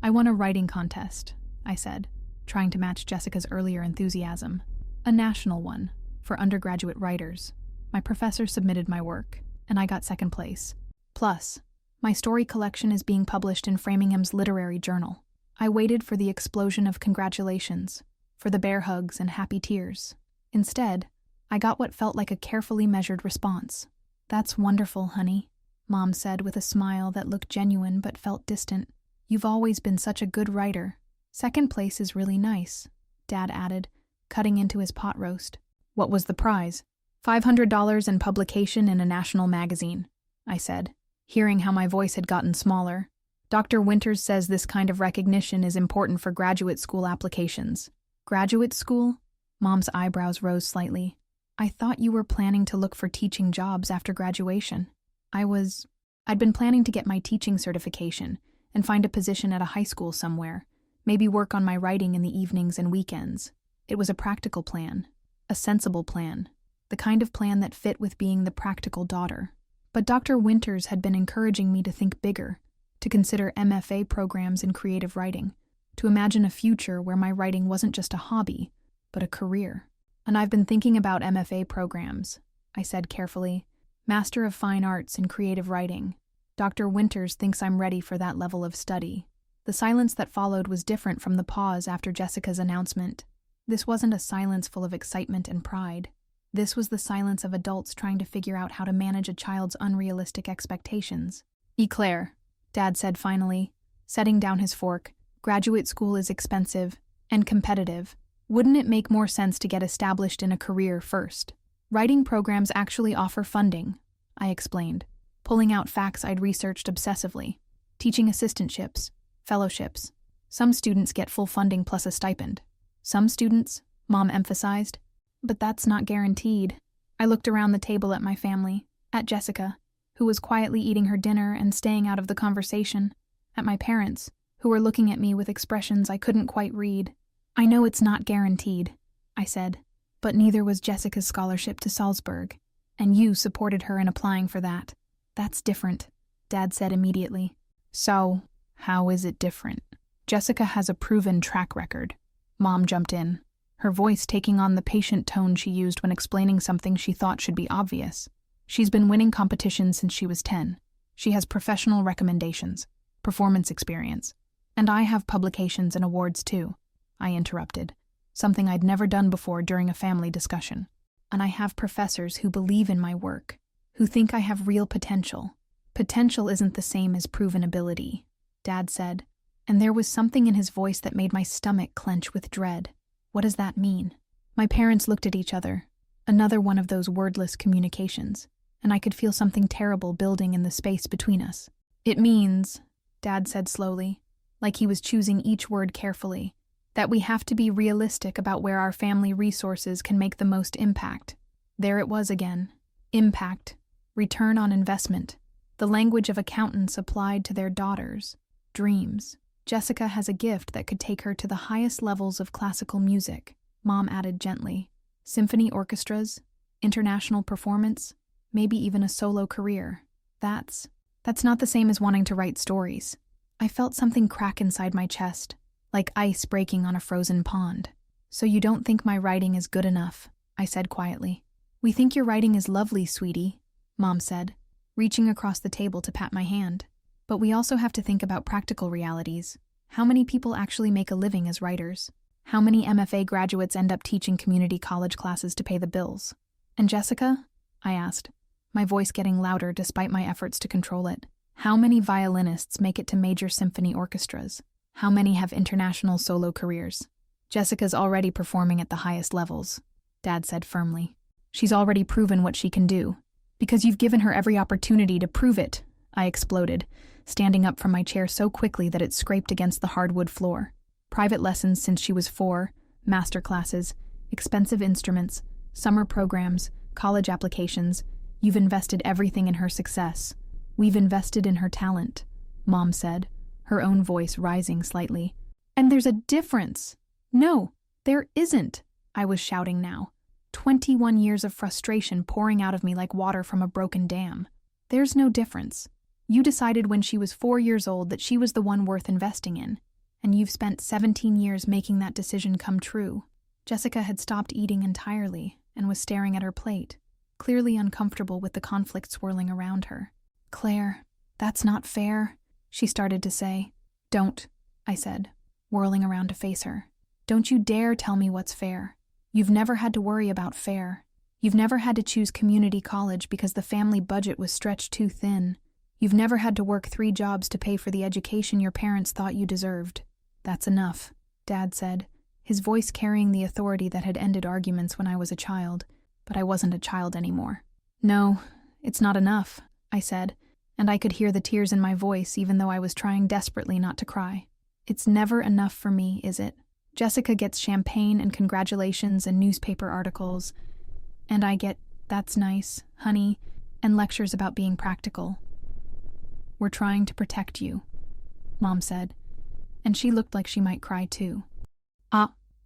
"I won a writing contest," I said, trying to match Jessica's earlier enthusiasm. "A national one, for undergraduate writers. My professor submitted my work, and I got 2nd place. Plus, my story collection is being published in Framingham's literary journal." I waited for the explosion of congratulations, for the bear hugs and happy tears. Instead, I got what felt like a carefully measured response. "That's wonderful, honey," Mom said with a smile that looked genuine but felt distant. "You've always been such a good writer. 2nd place is really nice," Dad added, cutting into his pot roast. "What was the prize?" $500 and publication in a national magazine," I said, hearing how my voice had gotten smaller. "Dr. Winters says this kind of recognition is important for graduate school applications." "Graduate school?" Mom's eyebrows rose slightly. "I thought you were planning to look for teaching jobs after graduation." I'd been planning to get my teaching certification and find a position at a high school somewhere, maybe work on my writing in the evenings and weekends. It was a practical plan, a sensible plan, the kind of plan that fit with being the practical daughter. But Dr. Winters had been encouraging me to think bigger, to consider MFA programs in creative writing, to imagine a future where my writing wasn't just a hobby, but a career. "And I've been thinking about MFA programs," I said carefully. "Master of Fine Arts in Creative Writing. Dr. Winters thinks I'm ready for that level of study." The silence that followed was different from the pause after Jessica's announcement. This wasn't a silence full of excitement and pride. This was the silence of adults trying to figure out how to manage a child's unrealistic expectations. "Claire," Dad said finally, setting down his fork, "graduate school is expensive and competitive. Wouldn't it make more sense to get established in a career first?" "Writing programs actually offer funding," I explained, pulling out facts I'd researched obsessively. Teaching assistantships, fellowships. Some students get full funding plus a stipend. Some students, Mom emphasized. But that's not guaranteed. I looked around the table at my family, at Jessica, who was quietly eating her dinner and staying out of the conversation, at my parents, who were looking at me with expressions I couldn't quite read. I know it's not guaranteed, I said, but neither was Jessica's scholarship to Salzburg, and you supported her in applying for that. That's different, Dad said immediately. So, how is it different? Jessica has a proven track record. Mom jumped in, her voice taking on the patient tone she used when explaining something she thought should be obvious. She's been winning competitions since she was 10. She has professional recommendations, performance experience, and I have publications and awards too, I interrupted, something I'd never done before during a family discussion. And I have professors who believe in my work, who think I have real potential. Potential isn't the same as proven ability, Dad said, and there was something in his voice that made my stomach clench with dread. What does that mean? My parents looked at each other, another one of those wordless communications, and I could feel something terrible building in the space between us. It means, Dad said slowly, like he was choosing each word carefully, that we have to be realistic about where our family resources can make the most impact. There it was again. Impact. Return on investment. The language of accountants applied to their daughters' dreams. Jessica has a gift that could take her to the highest levels of classical music, Mom added gently. Symphony orchestras, international performance, maybe even a solo career. That's not the same as wanting to write stories. I felt something crack inside my chest, like ice breaking on a frozen pond. So you don't think my writing is good enough, I said quietly. We think your writing is lovely, sweetie, Mom said, reaching across the table to pat my hand. But we also have to think about practical realities. How many people actually make a living as writers? How many MFA graduates end up teaching community college classes to pay the bills? And Jessica? I asked, my voice getting louder despite my efforts to control it. How many violinists make it to major symphony orchestras? How many have international solo careers? Jessica's already performing at the highest levels, Dad said firmly. She's already proven what she can do. Because you've given her every opportunity to prove it, I exploded, standing up from my chair so quickly that it scraped against the hardwood floor. Private lessons since she was 4, master classes, expensive instruments, summer programs, college applications. You've invested everything in her success. We've invested in her talent, Mom said, her own voice rising slightly. And there's a difference. No, there isn't, I was shouting now. 21 years of frustration pouring out of me like water from a broken dam. There's no difference. You decided when she was 4 years old that she was the one worth investing in, and you've spent 17 years making that decision come true. Jessica had stopped eating entirely and was staring at her plate, clearly uncomfortable with the conflict swirling around her. Claire, that's not fair, she started to say. Don't, I said, whirling around to face her. Don't you dare tell me what's fair. You've never had to worry about fair. You've never had to choose community college because the family budget was stretched too thin. You've never had to work 3 jobs to pay for the education your parents thought you deserved. That's enough, Dad said, his voice carrying the authority that had ended arguments when I was a child, but I wasn't a child anymore. No, it's not enough, I said, and I could hear the tears in my voice even though I was trying desperately not to cry. It's never enough for me, is it? Jessica gets champagne and congratulations and newspaper articles, and I get, that's nice, honey, and lectures about being practical. We're trying to protect you, Mom said, and she looked like she might cry too.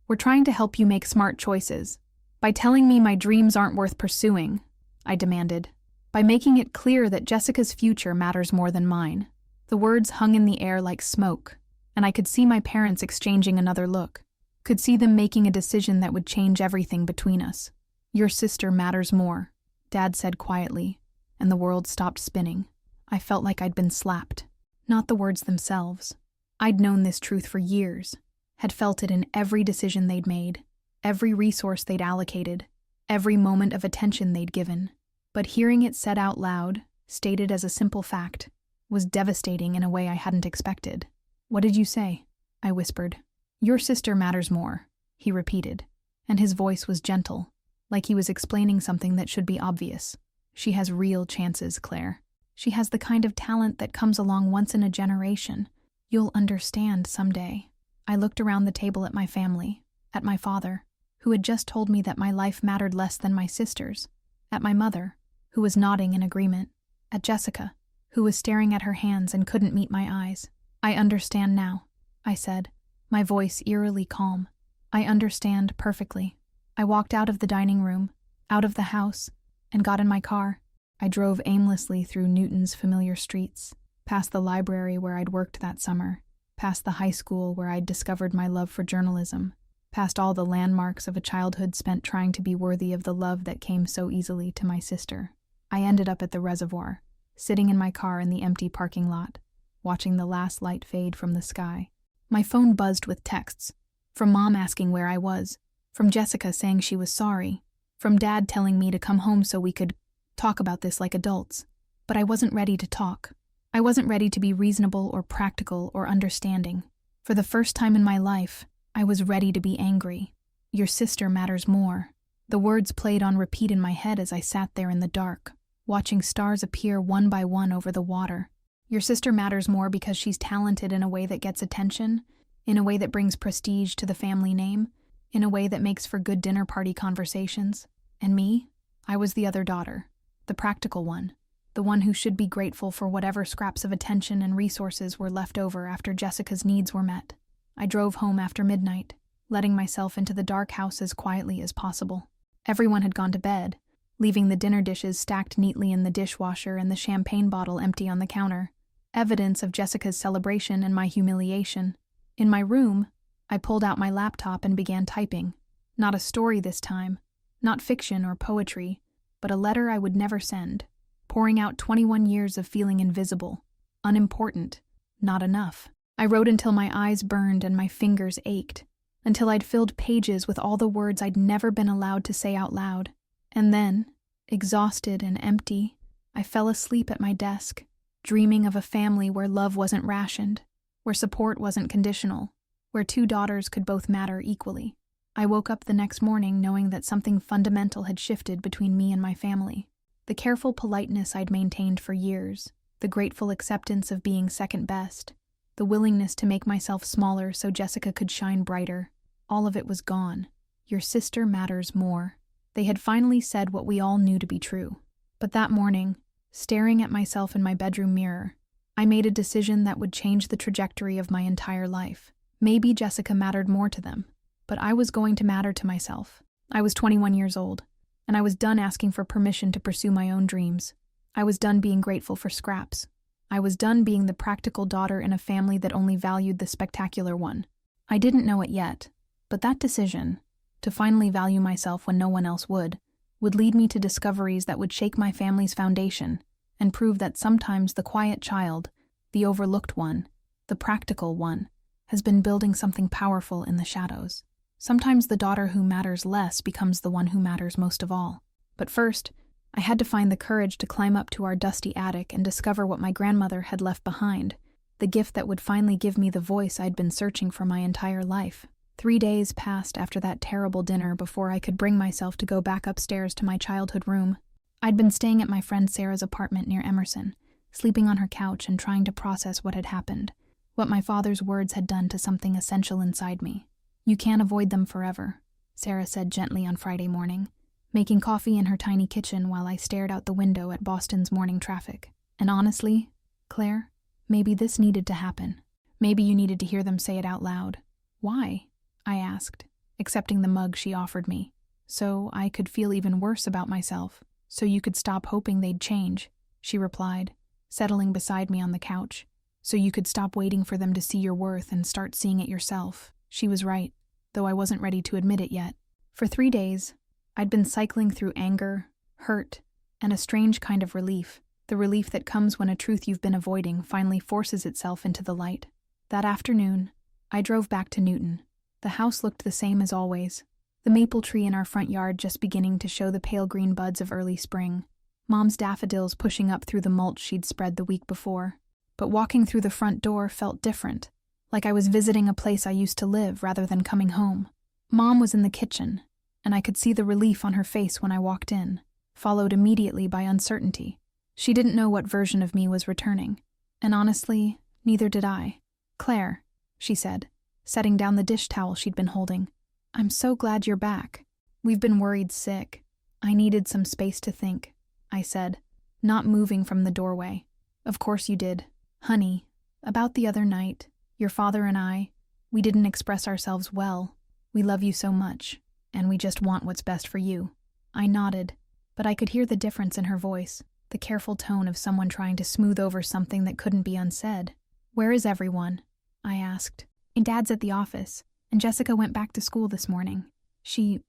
We're trying to help you make smart choices. By telling me my dreams aren't worth pursuing, I demanded. By making it clear that Jessica's future matters more than mine. The words hung in the air like smoke, and I could see my parents exchanging another look. Could see them making a decision that would change everything between us. Your sister matters more, Dad said quietly, and the world stopped spinning. I felt like I'd been slapped. Not the words themselves. I'd known this truth for years, had felt it in every decision they'd made, every resource they'd allocated, every moment of attention they'd given. But hearing it said out loud, stated as a simple fact, was devastating in a way I hadn't expected. What did you say? I whispered. Your sister matters more, he repeated, and his voice was gentle, like he was explaining something that should be obvious. She has real chances, Claire. She has the kind of talent that comes along once in a generation. You'll understand someday." I looked around the table at my family, at my father, who had just told me that my life mattered less than my sister's, at my mother, who was nodding in agreement, at Jessica, who was staring at her hands and couldn't meet my eyes. "I understand now," I said, my voice eerily calm. "I understand perfectly." I walked out of the dining room, out of the house, and got in my car. I drove aimlessly through Newton's familiar streets, past the library where I'd worked that summer, past the high school where I'd discovered my love for journalism, past all the landmarks of a childhood spent trying to be worthy of the love that came so easily to my sister. I ended up at the reservoir, sitting in my car in the empty parking lot, watching the last light fade from the sky. My phone buzzed with texts, from Mom asking where I was, from Jessica saying she was sorry, from Dad telling me to come home so we could talk about this like adults. But I wasn't ready to talk. I wasn't ready to be reasonable or practical or understanding. For the first time in my life, I was ready to be angry. "Your sister matters more." The words played on repeat in my head as I sat there in the dark, watching stars appear one by one over the water. Your sister matters more because she's talented in a way that gets attention, in a way that brings prestige to the family name, in a way that makes for good dinner party conversations. And me? I was the other daughter, the practical one, the one who should be grateful for whatever scraps of attention and resources were left over after Jessica's needs were met. I drove home after midnight, letting myself into the dark house as quietly as possible. Everyone had gone to bed, leaving the dinner dishes stacked neatly in the dishwasher and the champagne bottle empty on the counter, evidence of Jessica's celebration and my humiliation. In my room, I pulled out my laptop and began typing. Not a story this time, not fiction or poetry, but a letter I would never send, pouring out 21 years of feeling invisible, unimportant, not enough. I wrote until my eyes burned and my fingers ached, until I'd filled pages with all the words I'd never been allowed to say out loud. And then, exhausted and empty, I fell asleep at my desk, dreaming of a family where love wasn't rationed, where support wasn't conditional, where two daughters could both matter equally. I woke up the next morning knowing that something fundamental had shifted between me and my family. The careful politeness I'd maintained for years, the grateful acceptance of being second best, the willingness to make myself smaller so Jessica could shine brighter, all of it was gone. Your sister matters more. They had finally said what we all knew to be true. But that morning, staring at myself in my bedroom mirror, I made a decision that would change the trajectory of my entire life. Maybe Jessica mattered more to them, but I was going to matter to myself. I was 21 years old, and I was done asking for permission to pursue my own dreams. I was done being grateful for scraps. I was done being the practical daughter in a family that only valued the spectacular one. I didn't know it yet, but that decision, to finally value myself when no one else would lead me to discoveries that would shake my family's foundation and prove that sometimes the quiet child, the overlooked one, the practical one, has been building something powerful in the shadows. Sometimes the daughter who matters less becomes the one who matters most of all. But first, I had to find the courage to climb up to our dusty attic and discover what my grandmother had left behind, the gift that would finally give me the voice I'd been searching for my entire life. 3 days passed after that terrible dinner before I could bring myself to go back upstairs to my childhood room. I'd been staying at my friend Sarah's apartment near Emerson, sleeping on her couch and trying to process what had happened, what my father's words had done to something essential inside me. "You can't avoid them forever," Sarah said gently on Friday morning, making coffee in her tiny kitchen while I stared out the window at Boston's morning traffic. "And honestly, Claire, maybe this needed to happen. Maybe you needed to hear them say it out loud." "Why?" I asked, accepting the mug she offered me. "So I could feel even worse about myself, so you could stop hoping they'd change," she replied, settling beside me on the couch. "So you could stop waiting for them to see your worth and start seeing it yourself." She was right, though I wasn't ready to admit it yet. For 3 days, I'd been cycling through anger, hurt, and a strange kind of relief, the relief that comes when a truth you've been avoiding finally forces itself into the light. That afternoon, I drove back to Newton. The house looked the same as always, the maple tree in our front yard just beginning to show the pale green buds of early spring, Mom's daffodils pushing up through the mulch she'd spread the week before. But walking through the front door felt different, like I was visiting a place I used to live rather than coming home. Mom was in the kitchen, and I could see the relief on her face when I walked in, followed immediately by uncertainty. She didn't know what version of me was returning, and honestly, neither did I. "Claire," she said, setting down the dish towel she'd been holding. "I'm so glad you're back. We've been worried sick. I needed some space to think," I said, not moving from the doorway. "Of course you did. Honey, about the other night, your father and I, we didn't express ourselves well. We love you so much, and we just want what's best for you." I nodded, but I could hear the difference in her voice, the careful tone of someone trying to smooth over something that couldn't be unsaid. "Where is everyone?" I asked. "Dad's at the office, and Jessica went back to school this morning. She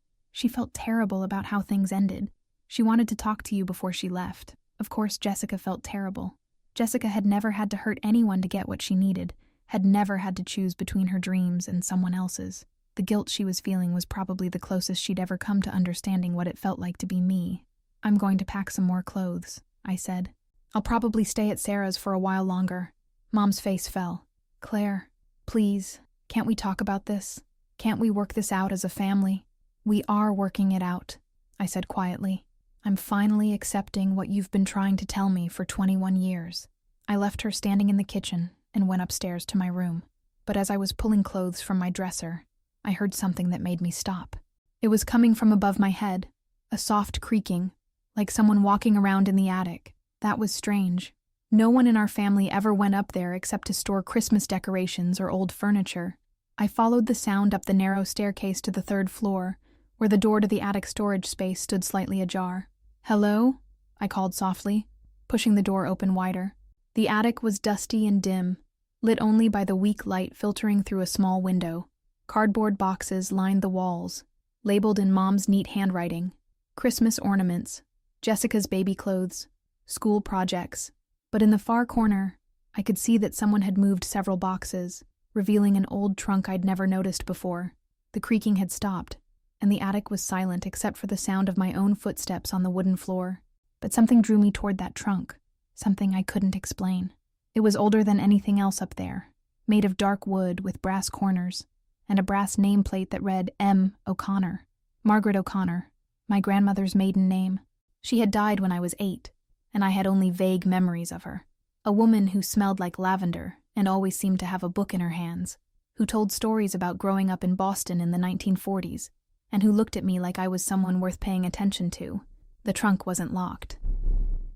felt terrible about how things ended. She wanted to talk to you before she left." Of course, Jessica felt terrible. Jessica had never had to hurt anyone to get what she needed, had never had to choose between her dreams and someone else's. The guilt she was feeling was probably the closest she'd ever come to understanding what it felt like to be me. "I'm going to pack some more clothes," I said. "I'll probably stay at Sarah's for a while longer." Mom's face fell. "Claire, please, can't we talk about this? Can't we work this out as a family?" "We are working it out," I said quietly. "I'm finally accepting what you've been trying to tell me for 21 years. I left her standing in the kitchen and went upstairs to my room. But as I was pulling clothes from my dresser, I heard something that made me stop. It was coming from above my head, a soft creaking, like someone walking around in the attic. That was strange. No one in our family ever went up there except to store Christmas decorations or old furniture. I followed the sound up the narrow staircase to the 3rd floor, where the door to the attic storage space stood slightly ajar. "Hello?" I called softly, pushing the door open wider. The attic was dusty and dim, lit only by the weak light filtering through a small window. Cardboard boxes lined the walls, labeled in Mom's neat handwriting. Christmas ornaments, Jessica's baby clothes, school projects. But in the far corner, I could see that someone had moved several boxes, revealing an old trunk I'd never noticed before. The creaking had stopped, and the attic was silent except for the sound of my own footsteps on the wooden floor. But something drew me toward that trunk, something I couldn't explain. It was older than anything else up there, made of dark wood with brass corners, and a brass nameplate that read M. O'Connor. Margaret O'Connor, my grandmother's maiden name. She had died when I was 8, and I had only vague memories of her. A woman who smelled like lavender and always seemed to have a book in her hands, who told stories about growing up in Boston in the 1940s, and who looked at me like I was someone worth paying attention to. The trunk wasn't locked.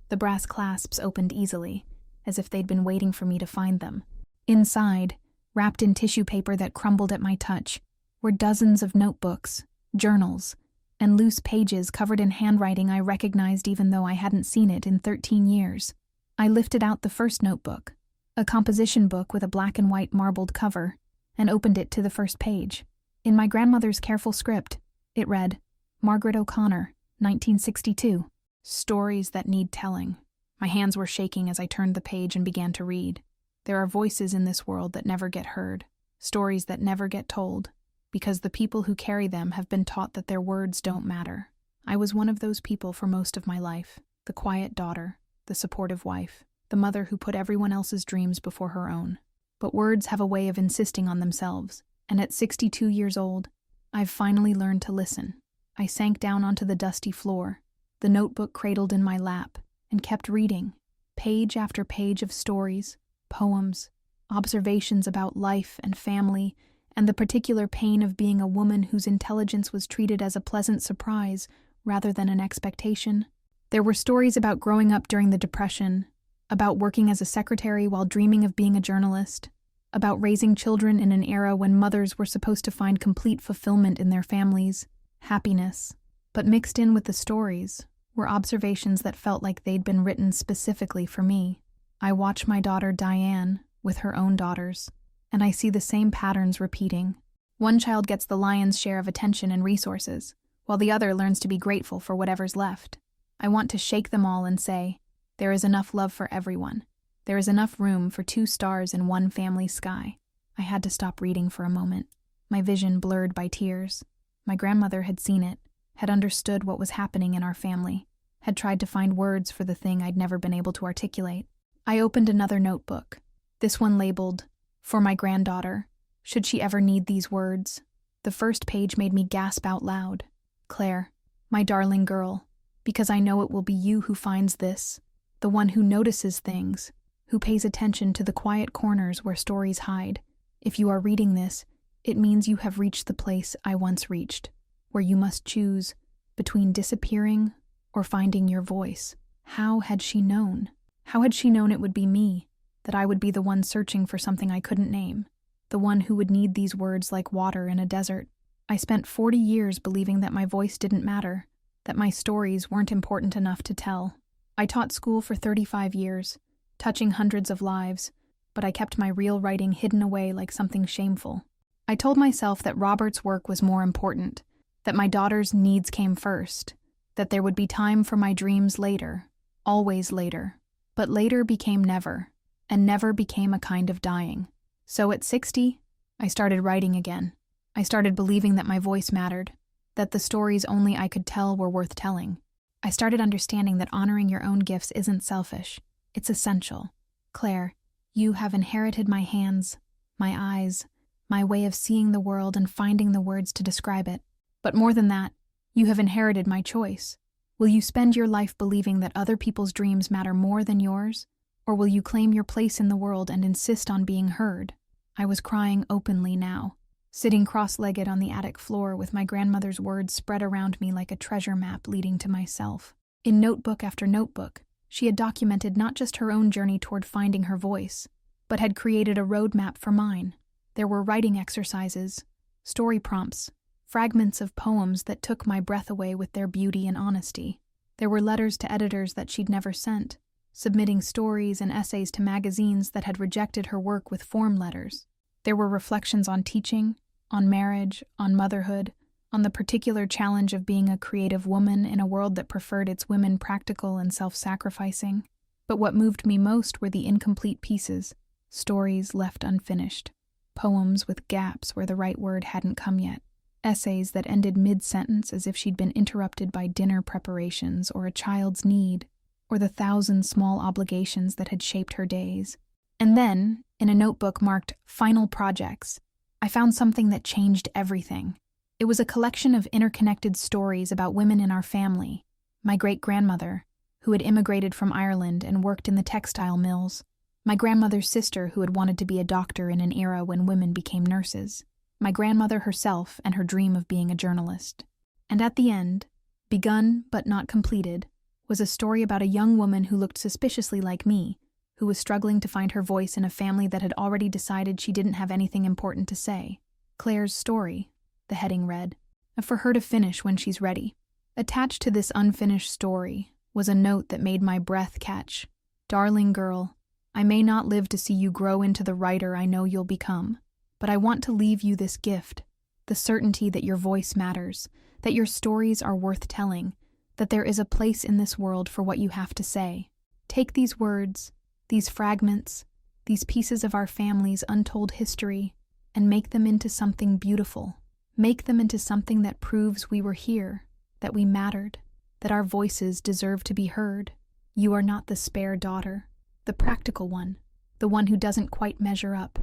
The brass clasps opened easily, as if they'd been waiting for me to find them. Inside, wrapped in tissue paper that crumbled at my touch, were dozens of notebooks, journals, and loose pages covered in handwriting I recognized even though I hadn't seen it in 13 years. I lifted out the first notebook, a composition book with a black and white marbled cover, and opened it to the first page. In my grandmother's careful script, it read, "Margaret O'Connor, 1962. Stories that need telling." My hands were shaking as I turned the page and began to read. There are voices in this world that never get heard, stories that never get told, because the people who carry them have been taught that their words don't matter. I was one of those people for most of my life, the quiet daughter, the supportive wife, the mother who put everyone else's dreams before her own. But words have a way of insisting on themselves, and at 62 years old, I've finally learned to listen. I sank down onto the dusty floor, the notebook cradled in my lap, and kept reading, page after page of stories, poems, observations about life and family, and the particular pain of being a woman whose intelligence was treated as a pleasant surprise rather than an expectation. There were stories about growing up during the Depression, about working as a secretary while dreaming of being a journalist, about raising children in an era when mothers were supposed to find complete fulfillment in their families, happiness. But mixed in with the stories were observations that felt like they'd been written specifically for me. I watch my daughter Diane with her own daughters, and I see the same patterns repeating. One child gets the lion's share of attention and resources, while the other learns to be grateful for whatever's left. I want to shake them all and say, there is enough love for everyone. There is enough room for 2 stars in one family sky. I had to stop reading for a moment, my vision blurred by tears. My grandmother had seen it, had understood what was happening in our family, had tried to find words for the thing I'd never been able to articulate. I opened another notebook, this one labeled, "For my granddaughter, should she ever need these words." The first page made me gasp out loud. "Claire, my darling girl, because I know it will be you who finds this, the the one who notices things, who pays attention to the quiet corners where stories hide. If you are reading this, it means you have reached the place I once reached, where you must choose between disappearing or finding your voice. How had she known? How had she known it would be me, that I would be the one searching for something I couldn't name, the one who would need these words like water in a desert? I spent 40 years believing that my voice didn't matter, that my stories weren't important enough to tell. I taught school for 35 years, touching hundreds of lives, but I kept my real writing hidden away like something shameful. I told myself that Robert's work was more important, that my daughter's needs came first, that there would be time for my dreams later, always later. But later became never, and never became a kind of dying. So at 60, I started writing again. I started believing that my voice mattered, that the stories only I could tell were worth telling. I started understanding that honoring your own gifts isn't selfish, it's essential. Claire, you have inherited my hands, my eyes, my way of seeing the world and finding the words to describe it. But more than that, you have inherited my choice. Will you spend your life believing that other people's dreams matter more than yours? Or will you claim your place in the world and insist on being heard? I was crying openly now, sitting cross-legged on the attic floor with my grandmother's words spread around me like a treasure map leading to myself. In notebook after notebook, she had documented not just her own journey toward finding her voice, but had created a roadmap for mine. There were writing exercises, story prompts, fragments of poems that took my breath away with their beauty and honesty. There were letters to editors that she'd never sent, submitting stories and essays to magazines that had rejected her work with form letters. There were reflections on teaching, on marriage, on motherhood, on the particular challenge of being a creative woman in a world that preferred its women practical and self-sacrificing. But what moved me most were the incomplete pieces, stories left unfinished, poems with gaps where the right word hadn't come yet, essays that ended mid-sentence as if she'd been interrupted by dinner preparations or a child's need, or the 1,000 small obligations that had shaped her days. And then, in a notebook marked Final Projects, I found something that changed everything. It was a collection of interconnected stories about women in our family. My great-grandmother, who had immigrated from Ireland and worked in the textile mills. My grandmother's sister, who had wanted to be a doctor in an era when women became nurses. My grandmother herself and her dream of being a journalist. And at the end, begun but not completed, was a story about a young woman who looked suspiciously like me, who was struggling to find her voice in a family that had already decided she didn't have anything important to say. Claire's story, the heading read, for her to finish when she's ready. Attached to this unfinished story was a note that made my breath catch. Darling girl, I may not live to see you grow into the writer I know you'll become, but I want to leave you this gift, the certainty that your voice matters, that your stories are worth telling, that there is a place in this world for what you have to say. Take these words, these fragments, these pieces of our family's untold history, and make them into something beautiful. Make them into something that proves we were here, that we mattered, that our voices deserve to be heard. You are not the spare daughter, the practical one, the one who doesn't quite measure up.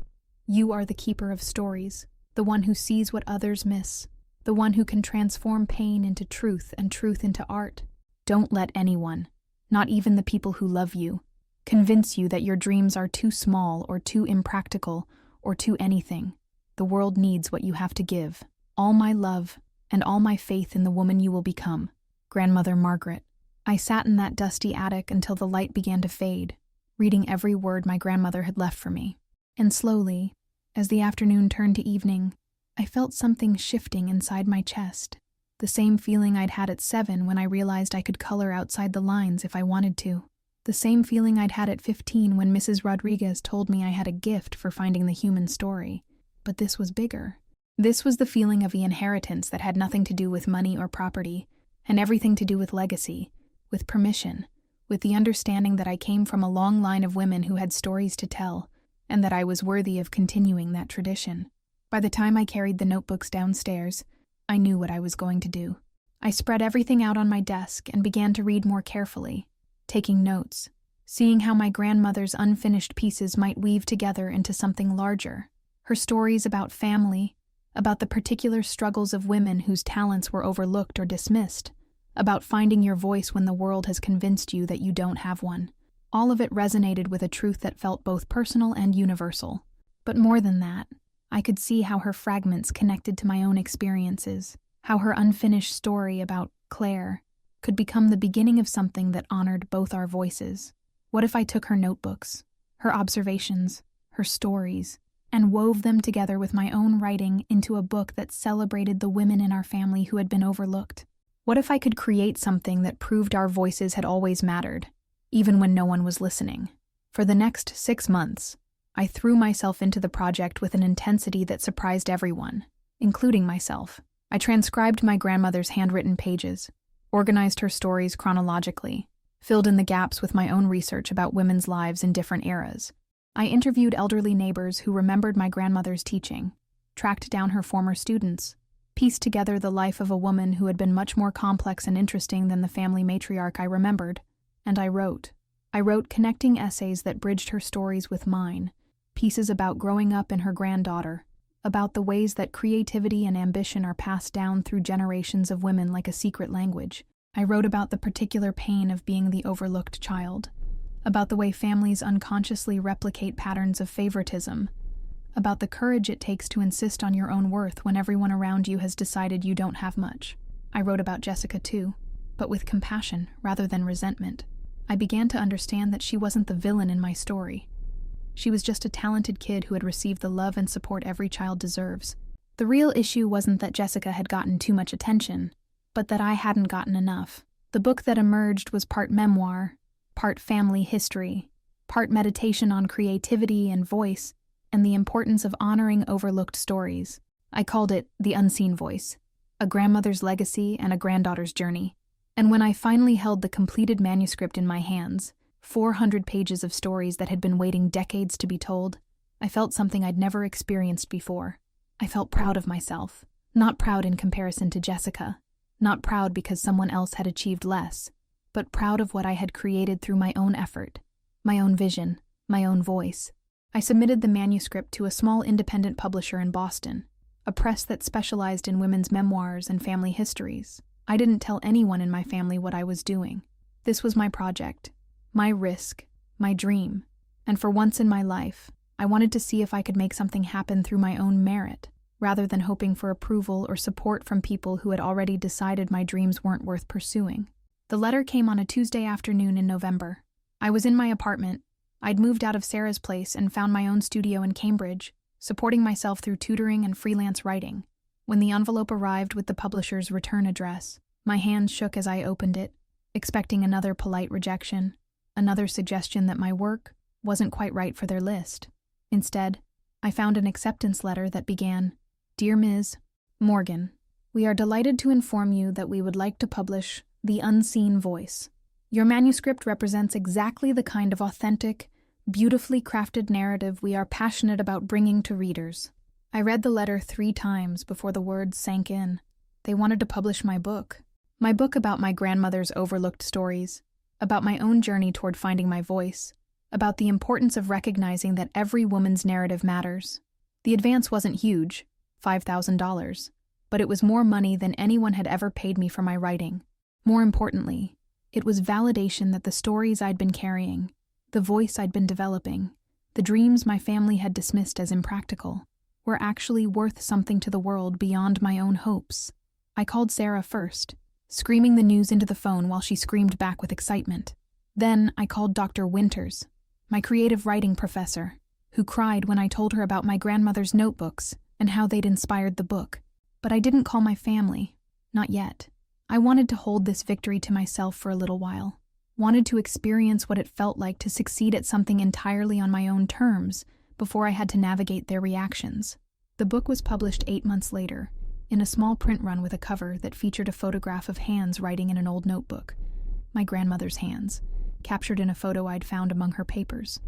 You are the keeper of stories, the one who sees what others miss, the one who can transform pain into truth and truth into art. Don't let anyone, not even the people who love you, convince you that your dreams are too small or too impractical or too anything. The world needs what you have to give. All my love and all my faith in the woman you will become. Grandmother Margaret. I sat in that dusty attic until the light began to fade, reading every word my grandmother had left for me. And slowly, as the afternoon turned to evening, I felt something shifting inside my chest. The same feeling I'd had at 7 when I realized I could color outside the lines if I wanted to. The same feeling I'd had at 15 when Mrs. Rodriguez told me I had a gift for finding the human story. But this was bigger. This was the feeling of the inheritance that had nothing to do with money or property, and everything to do with legacy, with permission, with the understanding that I came from a long line of women who had stories to tell, and that I was worthy of continuing that tradition. By the time I carried the notebooks downstairs, I knew what I was going to do. I spread everything out on my desk and began to read more carefully, taking notes, seeing how my grandmother's unfinished pieces might weave together into something larger. Her stories about family, about the particular struggles of women whose talents were overlooked or dismissed, about finding your voice when the world has convinced you that you don't have one, All of it resonated with a truth that felt both personal and universal. But more than that, I could see how her fragments connected to my own experiences, how her unfinished story about Claire could become the beginning of something that honored both our voices. What if I took her notebooks, her observations, her stories, and wove them together with my own writing into a book that celebrated the women in our family who had been overlooked? What if I could create something that proved our voices had always mattered, even when no one was listening? For the next 6 months, I threw myself into the project with an intensity that surprised everyone, including myself. I transcribed my grandmother's handwritten pages, organized her stories chronologically, filled in the gaps with my own research about women's lives in different eras. I interviewed elderly neighbors who remembered my grandmother's teaching, tracked down her former students, pieced together the life of a woman who had been much more complex and interesting than the family matriarch I remembered, and I wrote. I wrote connecting essays that bridged her stories with mine, pieces about growing up and her granddaughter, about the ways that creativity and ambition are passed down through generations of women like a secret language. I wrote about the particular pain of being the overlooked child, about the way families unconsciously replicate patterns of favoritism, about the courage it takes to insist on your own worth when everyone around you has decided you don't have much. I wrote about Jessica too, but with compassion rather than resentment. I began to understand that she wasn't the villain in my story. She was just a talented kid who had received the love and support every child deserves. The real issue wasn't that Jessica had gotten too much attention, but that I hadn't gotten enough. The book that emerged was part memoir, part family history, part meditation on creativity and voice, and the importance of honoring overlooked stories. I called it The Unseen Voice, a grandmother's legacy and a granddaughter's journey. And when I finally held the completed manuscript in my hands, 400 pages of stories that had been waiting decades to be told, I felt something I'd never experienced before. I felt proud of myself. Not proud in comparison to Jessica. Not proud because someone else had achieved less, but proud of what I had created through my own effort, my own vision, my own voice. I submitted the manuscript to a small independent publisher in Boston, a press that specialized in women's memoirs and family histories. I didn't tell anyone in my family what I was doing. This was my project, my risk, my dream, and for once in my life, I wanted to see if I could make something happen through my own merit, rather than hoping for approval or support from people who had already decided my dreams weren't worth pursuing. The letter came on a Tuesday afternoon in November. I was in my apartment. I'd moved out of Sarah's place and found my own studio in Cambridge, supporting myself through tutoring and freelance writing. When the envelope arrived with the publisher's return address, my hands shook as I opened it, expecting another polite rejection, another suggestion that my work wasn't quite right for their list. Instead, I found an acceptance letter that began, "Dear Ms. Morgan, we are delighted to inform you that we would like to publish The Unseen Voice. Your manuscript represents exactly the kind of authentic, beautifully crafted narrative we are passionate about bringing to readers." I read the letter 3 times before the words sank in. They wanted to publish my book about my grandmother's overlooked stories, about my own journey toward finding my voice, about the importance of recognizing that every woman's narrative matters. The advance wasn't huge, $5,000, but it was more money than anyone had ever paid me for my writing. More importantly, it was validation that the stories I'd been carrying, the voice I'd been developing, the dreams my family had dismissed as impractical, were actually worth something to the world beyond my own hopes. I called Sarah first, screaming the news into the phone while she screamed back with excitement. Then I called Dr. Winters, my creative writing professor, who cried when I told her about my grandmother's notebooks and how they'd inspired the book. But I didn't call my family, not yet. I wanted to hold this victory to myself for a little while, wanted to experience what it felt like to succeed at something entirely on my own terms before I had to navigate their reactions. The book was published 8 months later, in a small print run with a cover that featured a photograph of hands writing in an old notebook, my grandmother's hands, captured in a photo I'd found among her papers.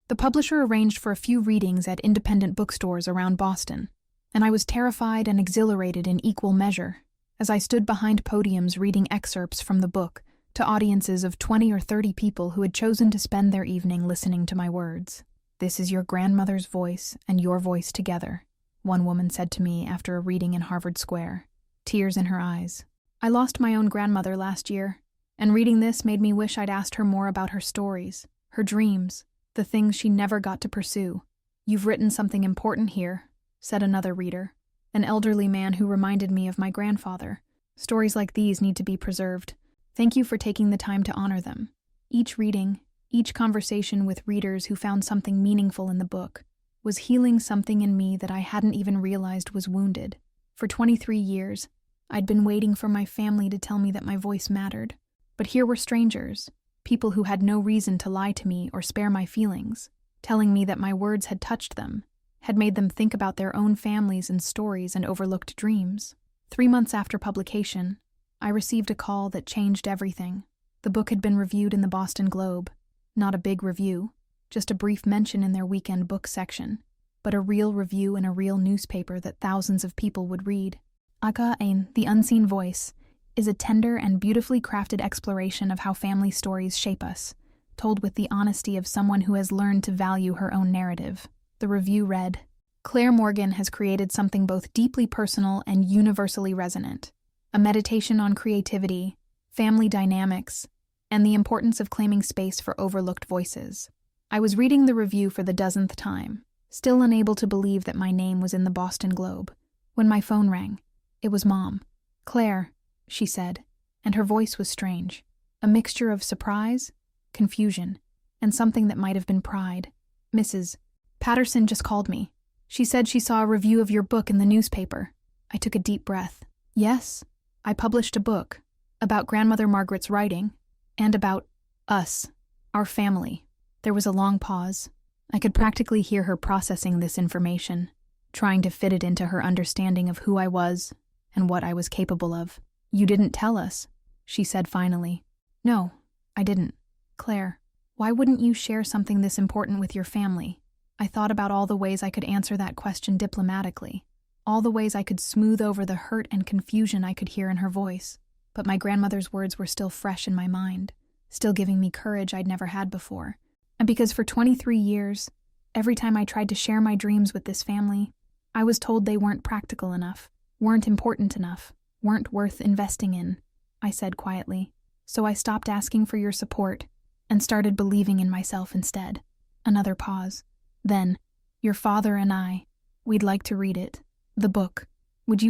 The publisher arranged for a few readings at independent bookstores around Boston, and I was terrified and exhilarated in equal measure as I stood behind podiums reading excerpts from the book to audiences of 20 or 30 people who had chosen to spend their evening listening to my words. "This is your grandmother's voice and your voice together," one woman said to me after a reading in Harvard Square, tears in her eyes. "I lost my own grandmother last year, And reading this made me wish I'd asked her more about her stories, her dreams, the things she never got to pursue. "You've written something important here," said another reader, an elderly man who reminded me of my grandfather. "Stories like these need to be preserved. Thank you for taking the time to honor them." Each reading, each conversation with readers who found something meaningful in the book, was healing something in me that I hadn't even realized was wounded. For 23 years, I'd been waiting for my family to tell me that my voice mattered. But here were strangers, people who had no reason to lie to me or spare my feelings, telling me that my words had touched them, had made them think about their own families and stories and overlooked dreams. 3 months after publication, I received a call that changed everything. The book had been reviewed in the Boston Globe. Not a big review, just a brief mention in their weekend book section, but a real review in a real newspaper that thousands of people would read. Aka Ain, The Unseen Voice, is a tender and beautifully crafted exploration of how family stories shape us, told with the honesty of someone who has learned to value her own narrative. The review read, "Claire Morgan has created something both deeply personal and universally resonant, a meditation on creativity, family dynamics, and the importance of claiming space for overlooked voices." I was reading the review for the dozenth time, still unable to believe that my name was in the Boston Globe, when my phone rang. It was Mom. "Claire," she said, and her voice was strange, a mixture of surprise, confusion, and something that might have been pride. "Mrs. Patterson just called me. She said she saw a review of your book in the newspaper." I took a deep breath. "Yes, I published a book about Grandmother Margaret's writing, and about us, our family." There was a long pause. I could practically hear her processing this information, trying to fit it into her understanding of who I was and what I was capable of. "You didn't tell us," she said finally. "No, I didn't. Claire, why wouldn't you share something this important with your family?" I thought about all the ways I could answer that question diplomatically, all the ways I could smooth over the hurt and confusion I could hear in her voice. But my grandmother's words were still fresh in my mind, still giving me courage I'd never had before. And because for 23 years, every time I tried to share my dreams with this family, I was told they weren't practical enough, weren't important enough, weren't worth investing in, I said quietly. So I stopped asking for your support and started believing in myself instead. Another pause. Then, "Your father and we'd like to read it. The book. Could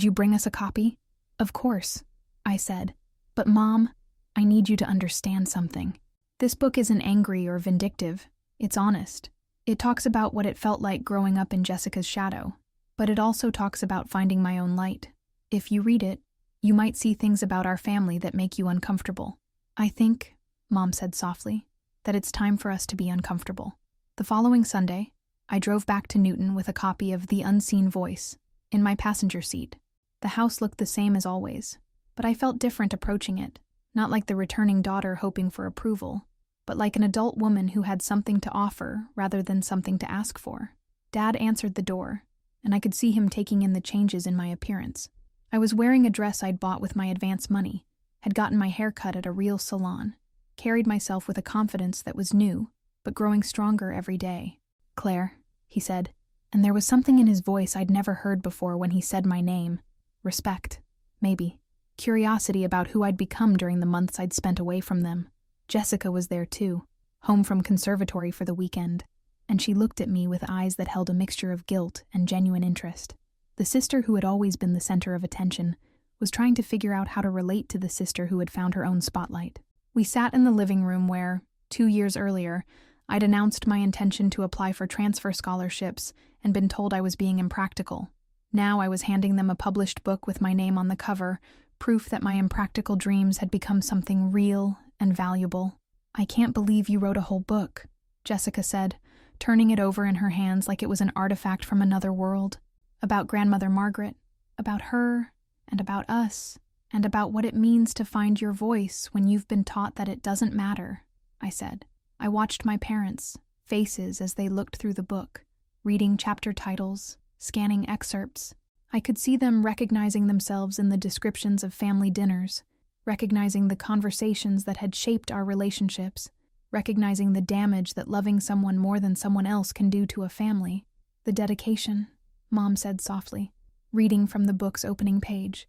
you bring us a copy?" "Of course," I said. "But Mom, I need you to understand something. This book isn't angry or vindictive. It's honest. It talks about what it felt like growing up in Jessica's shadow, but it also talks about finding my own light. If you read it, you might see things about our family that make you uncomfortable." "I think," Mom said softly, "that it's time for us to be uncomfortable." The following Sunday, I drove back to Newton with a copy of The Unseen Voice in my passenger seat. The house looked the same as always, but I felt different approaching it, not like the returning daughter hoping for approval, but like an adult woman who had something to offer rather than something to ask for. Dad answered the door, and I could see him taking in the changes in my appearance. I was wearing a dress I'd bought with my advance money, had gotten my hair cut at a real salon, carried myself with a confidence that was new, but growing stronger every day. "Claire," he said, and there was something in his voice I'd never heard before when he said my name. Respect, maybe. Curiosity about who I'd become during the months I'd spent away from them. Jessica was there too, home from conservatory for the weekend, and she looked at me with eyes that held a mixture of guilt and genuine interest. The sister who had always been the center of attention was trying to figure out how to relate to the sister who had found her own spotlight. We sat in the living room where, 2 years earlier, I'd announced my intention to apply for transfer scholarships and been told I was being impractical. Now I was handing them a published book with my name on the cover, proof that my impractical dreams had become something real and valuable. "I can't believe you wrote a whole book," Jessica said, turning it over in her hands like it was an artifact from another world. "About Grandmother Margaret, about her, and about us, and about what it means to find your voice when you've been taught that it doesn't matter," I said. I watched my parents' faces as they looked through the book, reading chapter titles, scanning excerpts. I could see them recognizing themselves in the descriptions of family dinners, recognizing the conversations that had shaped our relationships, recognizing the damage that loving someone more than someone else can do to a family. "The dedication," Mom said softly, reading from the book's opening page.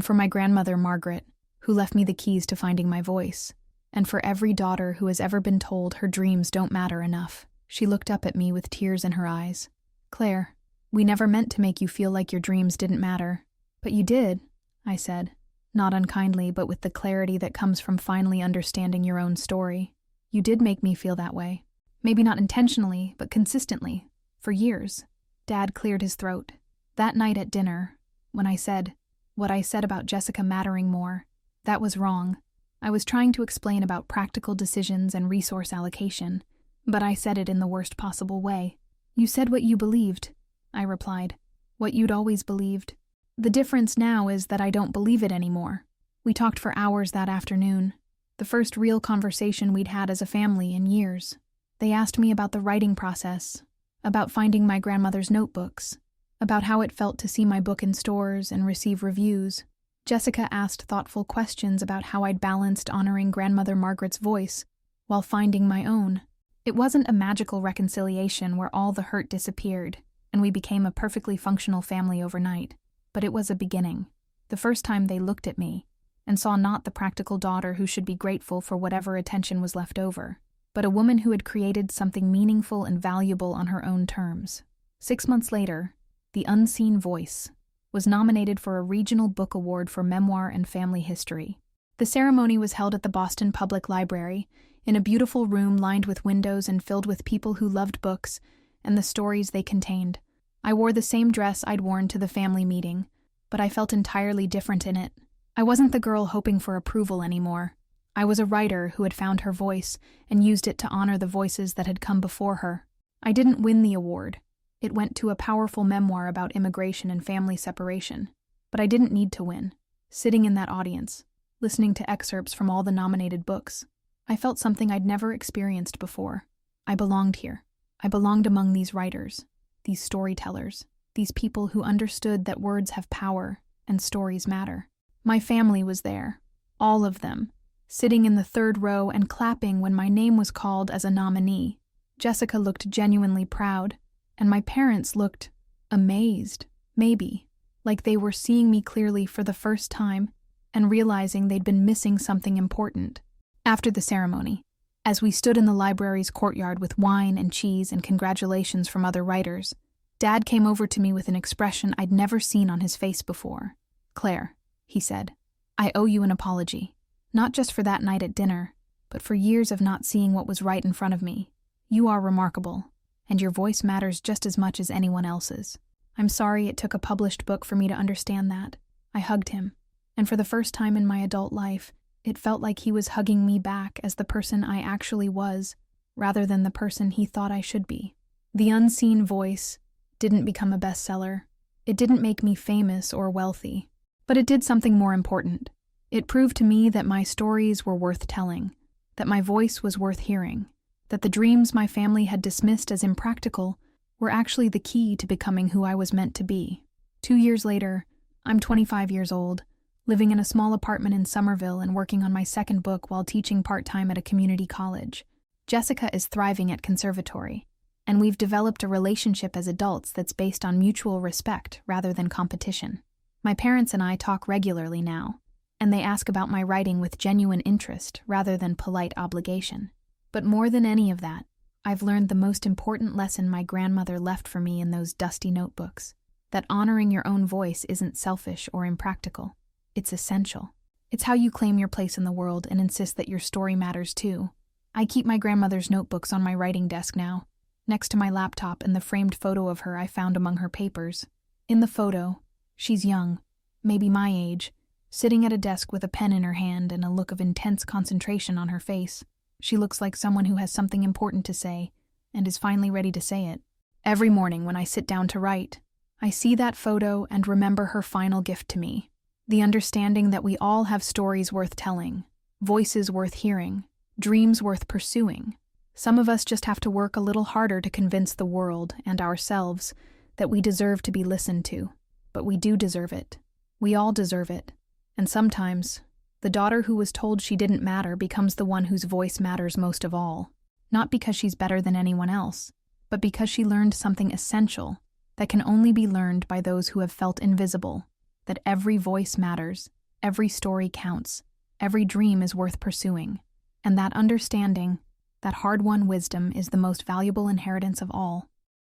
For my grandmother, Margaret, who left me the keys to finding my voice. And for every daughter who has ever been told her dreams don't matter enough. She looked up at me with tears in her eyes. Claire, we never meant to make you feel like your dreams didn't matter. But you did, I said, not unkindly, but with the clarity that comes from finally understanding your own story. You did make me feel that way. Maybe not intentionally, but consistently, for years. Dad cleared his throat. That night at dinner, when I said what I said about Jessica mattering more, that was wrong. I was trying to explain about practical decisions and resource allocation, but I said it in the worst possible way. You said what you believed, I replied. What you'd always believed. The difference now is that I don't believe it anymore. We talked for hours that afternoon, the first real conversation we'd had as a family in years. They asked me about the writing process, about finding my grandmother's notebooks, about how it felt to see my book in stores and receive reviews. Jessica asked thoughtful questions about how I'd balanced honoring Grandmother Margaret's voice while finding my own. It wasn't a magical reconciliation where all the hurt disappeared and we became a perfectly functional family overnight, but it was a beginning. The first time they looked at me and saw not the practical daughter who should be grateful for whatever attention was left over, but a woman who had created something meaningful and valuable on her own terms. 6 months later, The Unseen Voice was nominated for a regional book award for memoir and family history. The ceremony was held at the Boston Public Library, in a beautiful room lined with windows and filled with people who loved books and the stories they contained. I wore the same dress I'd worn to the family meeting, but I felt entirely different in it. I wasn't the girl hoping for approval anymore. I was a writer who had found her voice and used it to honor the voices that had come before her. I didn't win the award. It went to a powerful memoir about immigration and family separation. But I didn't need to win. Sitting in that audience, listening to excerpts from all the nominated books, I felt something I'd never experienced before. I belonged here. I belonged among these writers, these storytellers, these people who understood that words have power and stories matter. My family was there, all of them, sitting in the third row and clapping when my name was called as a nominee. Jessica looked genuinely proud, and my parents looked amazed, maybe, like they were seeing me clearly for the first time and realizing they'd been missing something important. After the ceremony, as we stood in the library's courtyard with wine and cheese and congratulations from other writers, Dad came over to me with an expression I'd never seen on his face before. "Claire," he said, "I owe you an apology. Not just for that night at dinner, but for years of not seeing what was right in front of me. You are remarkable, and your voice matters just as much as anyone else's. I'm sorry it took a published book for me to understand that." I hugged him, and for the first time in my adult life, it felt like he was hugging me back as the person I actually was, rather than the person he thought I should be. The Unseen Voice didn't become a bestseller. It didn't make me famous or wealthy, but it did something more important. It proved to me that my stories were worth telling, that my voice was worth hearing, that the dreams my family had dismissed as impractical were actually the key to becoming who I was meant to be. 2 years later, I'm 25 years old, living in a small apartment in Somerville and working on my second book while teaching part-time at a community college. Jessica is thriving at conservatory, and we've developed a relationship as adults that's based on mutual respect rather than competition. My parents and I talk regularly now, and they ask about my writing with genuine interest rather than polite obligation. But more than any of that, I've learned the most important lesson my grandmother left for me in those dusty notebooks, that honoring your own voice isn't selfish or impractical. It's essential. It's how you claim your place in the world and insist that your story matters too. I keep my grandmother's notebooks on my writing desk now, next to my laptop and the framed photo of her I found among her papers. In the photo, she's young, maybe my age, sitting at a desk with a pen in her hand and a look of intense concentration on her face. She looks like someone who has something important to say and is finally ready to say it. Every morning when I sit down to write, I see that photo and remember her final gift to me. The understanding that we all have stories worth telling, voices worth hearing, dreams worth pursuing. Some of us just have to work a little harder to convince the world and ourselves that we deserve to be listened to. But we do deserve it. We all deserve it. And sometimes, the daughter who was told she didn't matter becomes the one whose voice matters most of all. Not because she's better than anyone else, but because she learned something essential that can only be learned by those who have felt invisible. That every voice matters, every story counts, Every dream is worth pursuing, and that understanding, that hard-won wisdom, is the most valuable inheritance of all.